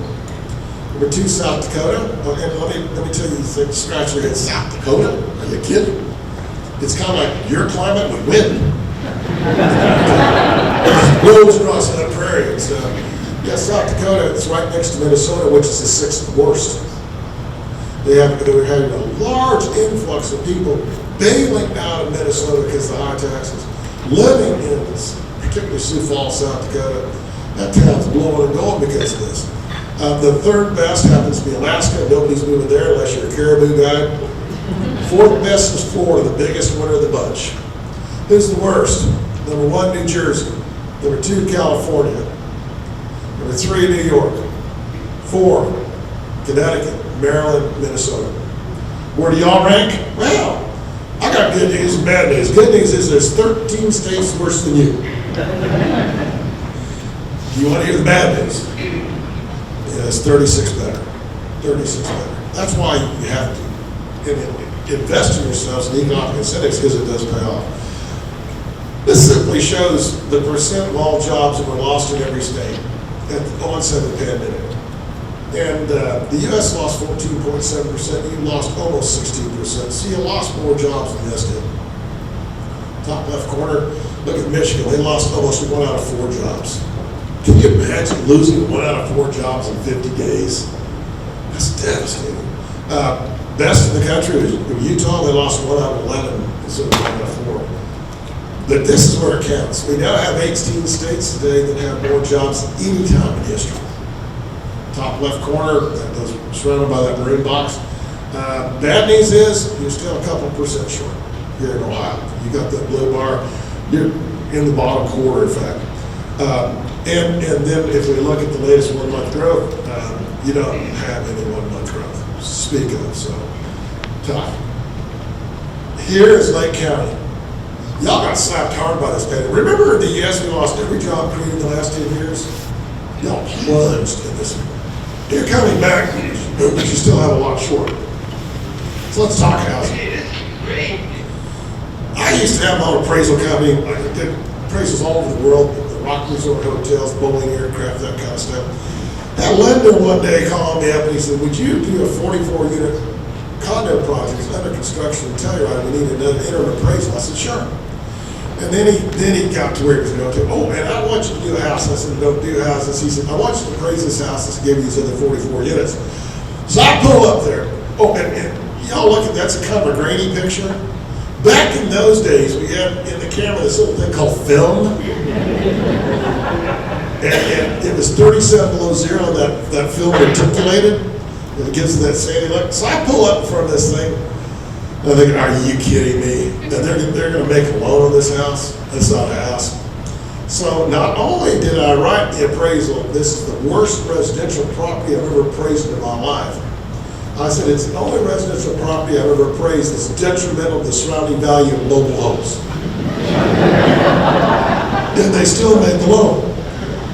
Speaker 5: number 2, South Dakota. And let me tell you, you think, scratch your head, South Dakota? Are you kidding? It's kind of like your climate with wind. Roads across that prairie. It's, South Dakota, it's right next to Minnesota, which is the 6th worst. They were having a large influx of people bailing out of Minnesota because of the high taxes, living in particularly Sioux Falls, South Dakota. That town's blowing and going because of this. The 3rd best happens to be Alaska. Nobody's moving there unless you're a caribou guy. 4th best is Florida, the biggest winner of the bunch. Who's the worst? Number 1, New Jersey. Number 2, California. Number 3, New York. 4, Connecticut, Maryland, Minnesota. Where do y'all rank? Well, I got good news and bad news. Good news is there's 13 states worse than you. Do you want to hear the bad news? Yeah, it's 36 better. 36 better. That's why you have to invest in yourselves in economic incentives, because it does pay off. This simply shows the percent of all jobs that were lost in every state at the onset of the pandemic. And the U.S. lost 14.7%, you lost almost 16%. So you lost more jobs than this did. Top left corner, look at Michigan. They lost almost 1 out of 4 jobs. Can you imagine losing 1 out of 4 jobs in 50 days? That's devastating. Best in the country was Utah. They lost 1 out of 11 instead of 1 out of 4. But this is where it counts. We now have 18 states today that have more jobs than any time in history. Top left corner, those surrounded by that maroon box. Bad news is you're still a couple percent short here in Ohio. You got that blue bar. You're in the bottom quarter, in fact. And then if we look at the latest 1 month growth, you don't have any 1 month growth to speak of, so tough. Here is Lake County. Y'all got slapped hard by this pandemic. Remember in the U.S. we lost every job created in the last 10 years? Y'all plunged in this. You're coming back, but you still have a lot short. So let's talk housing. I used to have my own appraisal company. I did appraisals all over the world, the Rock Resort hotels, bowling aircraft, that kind of stuff. That lender one day called me up and he said, would you do a 44-unit condo project under construction in Telluride? We need another interim appraisal. I said, sure. And then he got to where he was going to. Oh, man, I want you to do a house. I said, don't do houses. He said, I want you to appraise this house. Let's give you these other 44 units. So I pull up there. Oh, and y'all look at that's a kind of a grainy picture. Back in those days, we had in the camera this little thing called film. And it was 37 below zero, and that film articulated. And it gives it that sandy look. So I pull up in front of this thing. And I'm thinking, are you kidding me? That they're going to make a loan on this house? That's not a house. So not only did I write the appraisal, this is the worst residential property I've ever appraised in my life. I said, it's the only residential property I've ever appraised that's detrimental to the surrounding value of mobile homes. And they still made the loan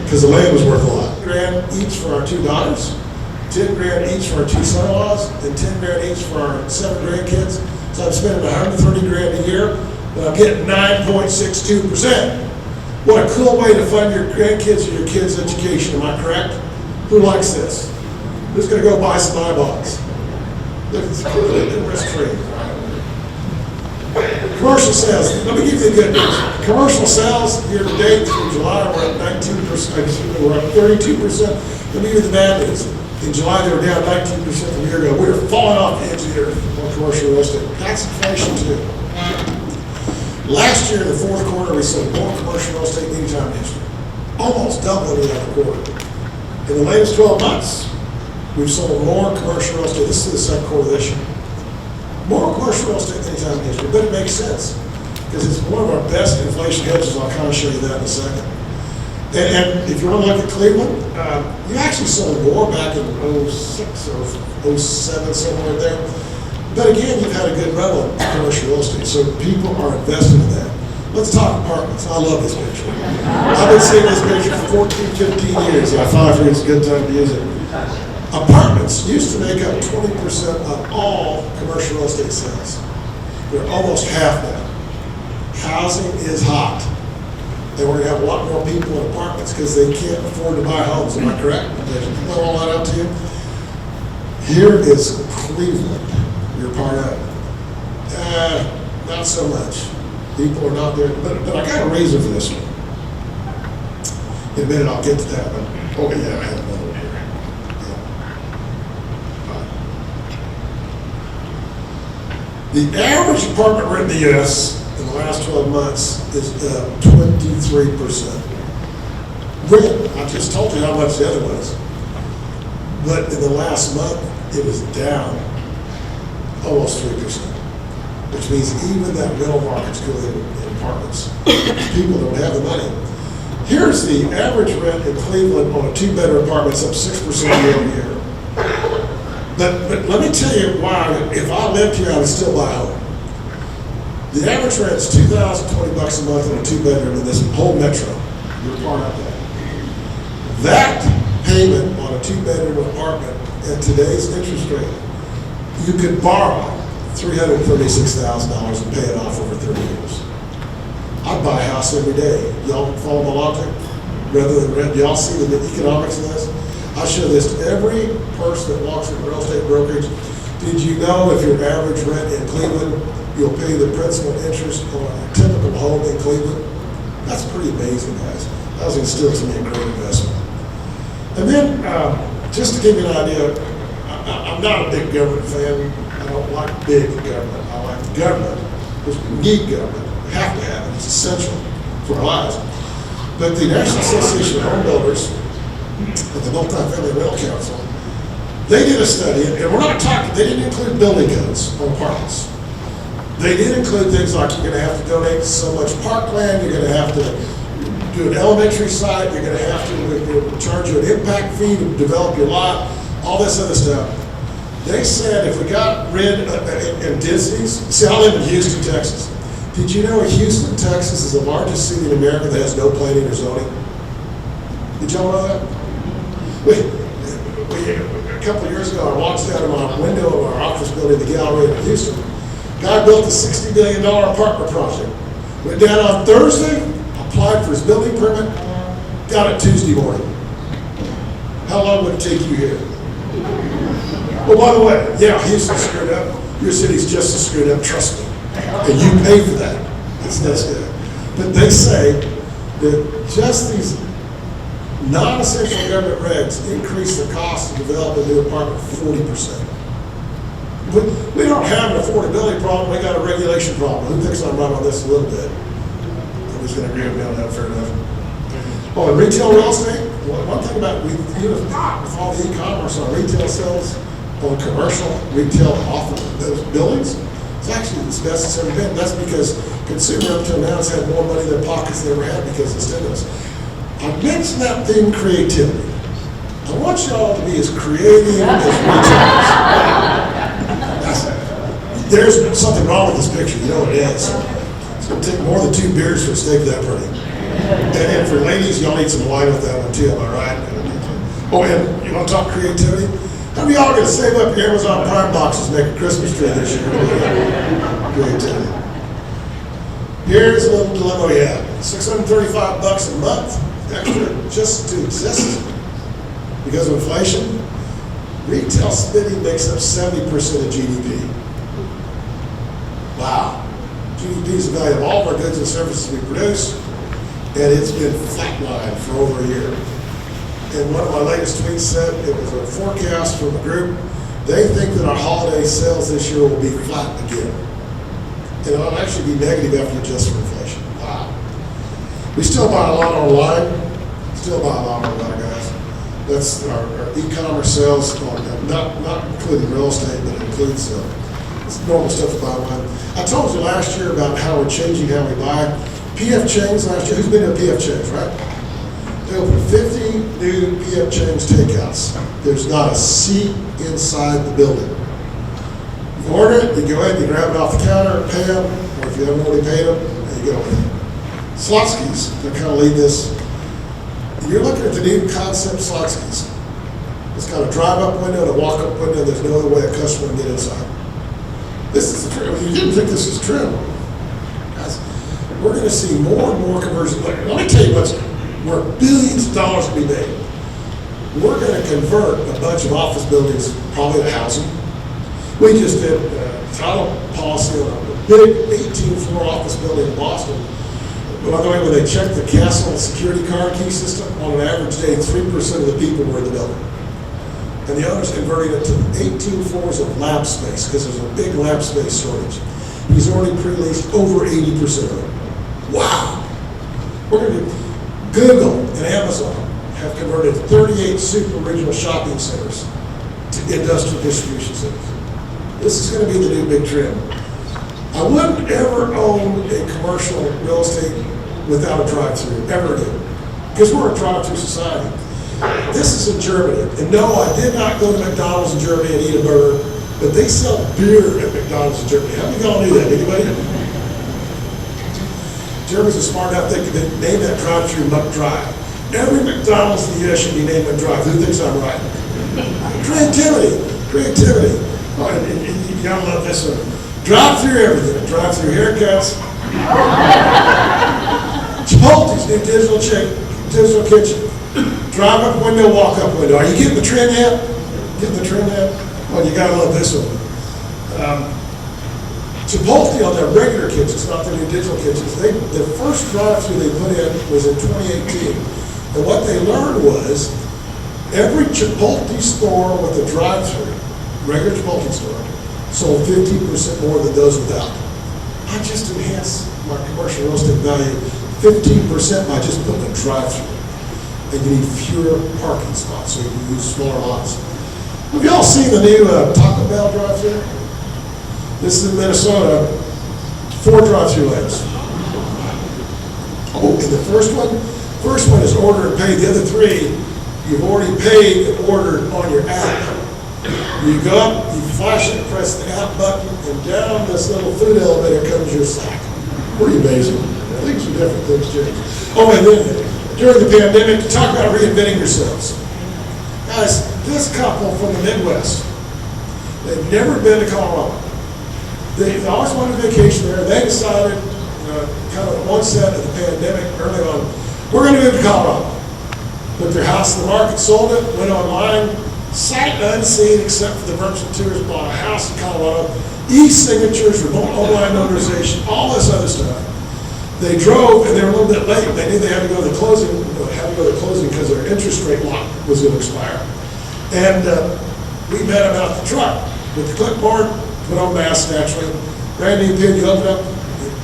Speaker 5: because the land was worth a lot. $10,000 each for our 2 daughters, $10,000 each for our 2 son-in-laws, and $10,000 each for our 7 grandkids. So I'm spending $130,000 a year, but I'm getting 9.62%. What a cool way to fund your grandkids or your kids' education, am I correct? Who likes this? Who's going to go buy some eyeballs? It's completely risk-free. Commercial sales. Let me give you the good news. Commercial sales year to date through July were at 19%. We're up 32%. Let me give you the bad news. In July they were down 19% from a year ago. We were falling off the edge of the earth on commercial real estate. That's inflation too. Last year in the 4th quarter we sold more commercial real estate than any time in history. Almost double in the other quarter. In the latest 12 months, we've sold more commercial real estate. This is the 2nd quarter of this year. More commercial real estate than any time in history, but it makes sense because it's one of our best inflation hedges. I'll kind of show you that in a second. And if you want to look at Cleveland, you actually sold more back in 06 or 07, somewhere there. But again, you've had a good run on commercial real estate, so people are invested in that. Let's talk apartments. I love this picture. I've been seeing this picture for 14, 15 years, and I thought it's a good time to use it. Apartments used to make up 20% of all commercial real estate sales. They're almost half now. Housing is hot. And we're going to have a lot more people in apartments because they can't afford to buy homes. Am I correct? Did I throw all that out to you? Here is Cleveland. You're part of it. Not so much. People are not there. But I got a reason for this one. In a minute I'll get to that one. Oh yeah, I have another one here. The average apartment rent in the U.S. in the last 12 months is 23%. Rent, I just told you how much the other was. But in the last month, it was down almost 3%, which means even that rental market's good in apartments. People don't have the money. Here's the average rent in Cleveland on a 2-bedroom apartment. It's up 6% year over year. But let me tell you why, if I lived here, I would still buy a home. The average rent is $2,020 a month on a 2-bedroom in this whole metro. You're part of that. That payment on a 2-bedroom apartment at today's interest rate, you could borrow $336,000 and pay it off over 30 years. I'd buy a house every day. Y'all follow my logic? Rather than rent, y'all see the economics of this? I show this to every person that walks in real estate brokerage. Did you know if your average rent in Cleveland, you'll pay the principal and interest on a typical home in Cleveland? That's pretty amazing, guys. Housing still to me a great investment. And then, just to give you an idea, I'm not a big government fan. I don't like big government. I like government, because we need government. We have to have it. It's essential for our lives. But the National Association of Home Builders and the Multifamily Rental Council, they did a study, and we're not talking, they didn't include building codes on apartments. They did include things like you're going to have to donate so much parkland, you're going to have to do an elementary site, you're going to have to charge you an impact fee to develop your lot, all this other stuff. They said if we got rid of in densities, see, I live in Houston, Texas. Did you know Houston, Texas is the largest city in America that has no planning or zoning? Did y'all know that? A couple of years ago, I walked down to my window of our office building, the gallery in Houston. Guy built a $60 billion apartment project. Went down on Thursday, applied for his building permit, got it Tuesday morning. How long would it take you here? Well, by the way, yeah, Houston's screwed up. Your city's just as screwed up, trust me. And you pay for that. That's good. But they say that just these non-essential government regs increase the cost to develop a new apartment 40%. We don't have an affordability problem, we got a regulation problem. Who thinks I'm right on this a little bit? Nobody's going to agree with me on that, fair enough. Oh, and retail real estate, one thing about with all the e-commerce on retail sales, on commercial retail office, those buildings, it's actually the best it's ever been. That's because consumer up till now has had more money in their pockets than they ever had because of stimulus. I mentioned that thing, creativity. I want you all to be as creative as retailers. There's something wrong with this picture, you know what it is. It's going to take more than 2 beers for a steak that pretty. And for ladies, y'all need some wine with that one too, am I right? Oh, and you want to talk creativity? How many of y'all are going to save up your Amazon Prime boxes and make a Christmas tree this year? Creativity. Here's a little dilemma we have. $635 a month extra just to exist because of inflation. Retail spending makes up 70% of GDP. Wow. GDP is the value of all of our goods and services we produce, and it's been flatlined for over a year. And one of my latest tweets said it was a forecast from the group. They think that our holiday sales this year will be flat again. And it'll actually be negative after you adjust for inflation. Wow. We still buy a lot online. Still buy a lot online, guys. That's our e-commerce sales, not including real estate, but it includes it's normal stuff to buy online. I told you last year about how we're changing how we buy. PF Chang's last year, who's been to a PF Chang's, right? They opened 50 new PF Chang's takeouts. There's not a seat inside the building. You order it, you go in, you grab it off the counter, pay them, or if you haven't already paid them, there you go. Slotsky's, they kind of lead this. You're looking at the new concept Slotsky's. It's got a drive-up window and a walk-up window. There's no other way a customer can get inside. This is true. You didn't think this is true. Guys, we're going to see more and more conversions. Let me tell you where billions of dollars will be made. We're going to convert a bunch of office buildings probably to housing. We just did a title policy on a big 18-floor office building in Boston. By the way, when they checked the Castle security card key system, on an average day, 3% of the people were in the building. And the owner's converting it to 18 floors of lab space because there's a big lab space shortage. He's already pre-leased over 80% of it. Wow! We're going to Google and Amazon have converted 38 super regional shopping centers to industrial distribution centers. This is going to be the new big trend. I wouldn't ever own a commercial real estate without a drive-through, ever again, because we're a drive-through society. This is in Germany, and no, I did not go to McDonald's in Germany and eat a burger, but they sell beer at McDonald's in Germany. How many of y'all knew that? Anybody? Germans are smart enough they could name that drive-through McDrive. Every McDonald's in the U.S. should be named McDrive. Who thinks I'm right? Creativity. Oh, and you gotta love this one. Drive-through everything. Drive-through haircuts. Chipotle's new digital kitchen. Drive up window, walk up window. Are you getting the trend yet? Getting the trend yet? Well, you gotta love this one. Chipotle on their regular kitchens, not their new digital kitchens, the first drive-through they put in was in 2018. And what they learned was every Chipotle store with a drive-through, regular Chipotle store, sold 15% more than those without. I just enhanced my commercial real estate value 15% by just putting a drive-through. And you need fewer parking spots, so you can use smaller lots. Have you all seen the new Taco Bell drive-through? This is in Minnesota, 4 drive-through lanes. Oh, and the first one is order and pay. The other 3, you've already paid and ordered on your app. You go up, you flash it, press the app button, and down this little food elevator comes your sack. Pretty amazing. Things are different, things change. Oh, and then during the pandemic, talk about reinventing yourselves. Guys, this couple from the Midwest, they've never been to Colorado. They always wanted a vacation there. They decided, kind of onset of the pandemic early on, we're going to move to Colorado. Put their house in the market, sold it, went online, sight unseen except for the virtual tours, bought a house in Colorado, e-signatures, remote online notarization, all this other stuff. They drove and they were a little bit late. They knew they had to go to the closing, because their interest rate lock was going to expire. And we met them out the truck with the clipboard, put on masks naturally, brand new pin, you open up,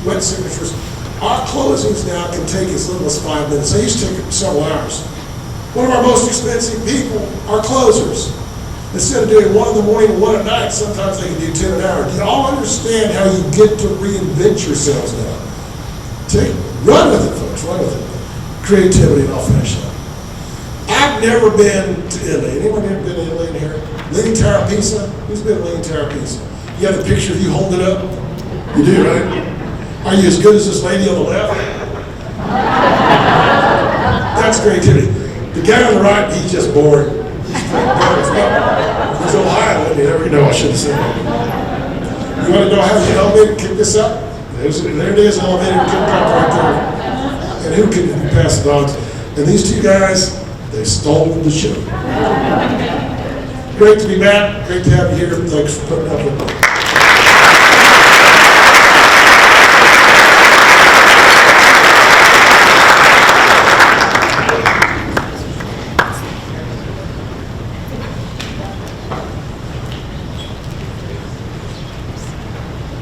Speaker 5: wet signatures. Our closings now can take as little as 5 minutes. They used to take several hours. One of our most expensive people are closers. Instead of doing 1 in the morning and 1 at night, sometimes they can do 10 an hour. Do you all understand how you get to reinvent yourselves now? Run with it, folks, run with it. Creativity, and I'll finish up. I've never been to Italy. Anyone ever been to Italy in here? Leaning Tower of Pisa? Who's been to Leaning Tower of Pisa? You have the picture of you holding it up? You do, right? Are you as good as this lady on the left? That's creativity. The guy on the right, he's just bored. He's Ohio, and you never know, I should have said that. You want to know how the elevator kicked this up? There it is, elevator kicked up right there. And who can pass the dogs? And these 2 guys, they stole the show. Great to be back. Great to have you here. Thanks for putting up with me.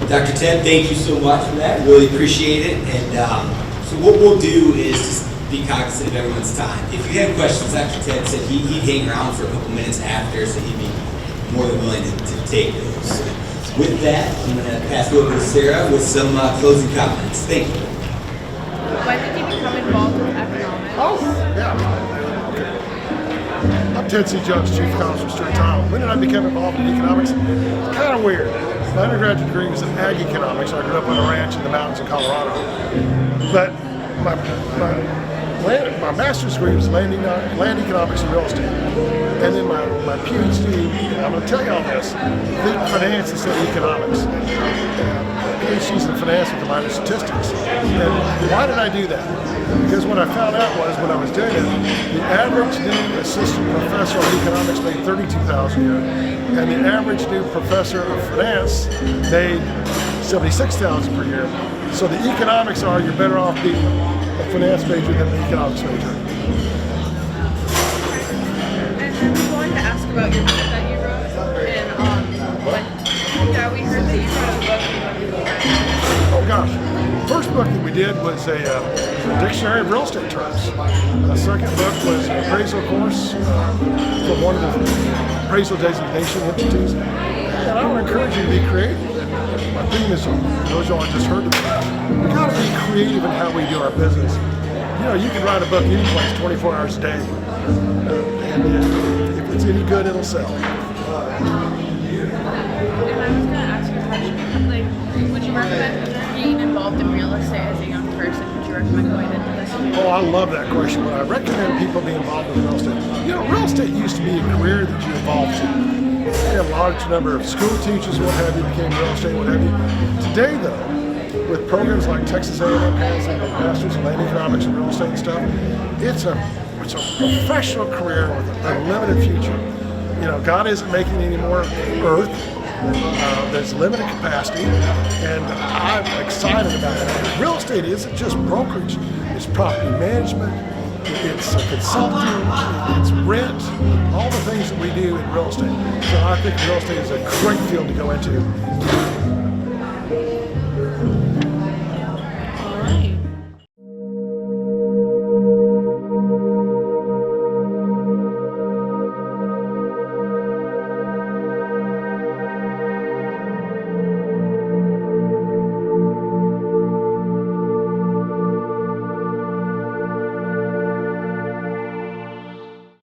Speaker 2: Dr. Ted, thank you so much for that. Really appreciate it. And so what we'll do is just be cognizant of everyone's time. If you have questions, Dr. Ted said he'd hang around for a couple minutes after, so he'd be more than willing to take those. So with that, I'm going to pass it over to Sarah with some closing comments. Thank you.
Speaker 6: When did you become involved with economics?
Speaker 7: Oh, yeah. I'm Ted C. Jones, Chief Economist for Stewart Title. When did I become involved in economics? It's kind of weird. My undergraduate degree was in ag economics. I grew up on a ranch in the mountains of Colorado. But my master's degree was land economics and real estate. And then my PhD, I'm going to tell you all this, finance instead of economics. PhD's in finance with a minor in statistics. And why did I do that? Because what I found out was when I was doing it, the average new assistant professor of economics made $32,000 a year, and the average new professor of finance made $76,000 per year. So the economics are you're better off being a finance major than an economics major.
Speaker 6: And we wanted to ask about your book that you wrote, and we heard that you wrote a book.
Speaker 7: Oh gosh, first book that we did was a dictionary of real estate terms. The second book was an appraisal course from one of the appraisal designation institutes. And I would encourage you to be creative. And my theme is, those y'all just heard of me, we gotta be creative in how we do our business. You know, you can write a book any place 24 hours a day. And if it's any good, it'll sell.
Speaker 6: And I was going to ask you a question, like, would you recommend being involved in real estate as a young person? Would you recommend going into this?
Speaker 7: Oh, I love that question. When I recommend people be involved in real estate, you know, real estate used to be a career that you evolved to. We had a large number of school teachers, what have you, became real estate, what have you. Today, though, with programs like Texas A&M has and Masters in Land Economics and Real Estate and stuff, it's It's a professional career with an unlimited future. You know, God isn't making any more earth. There's limited capacity, and I'm excited about it. Real estate isn't just brokerage. It's property management, it's consulting, it's rent, all the things that we do in real estate. So I think real estate is a great field to go into.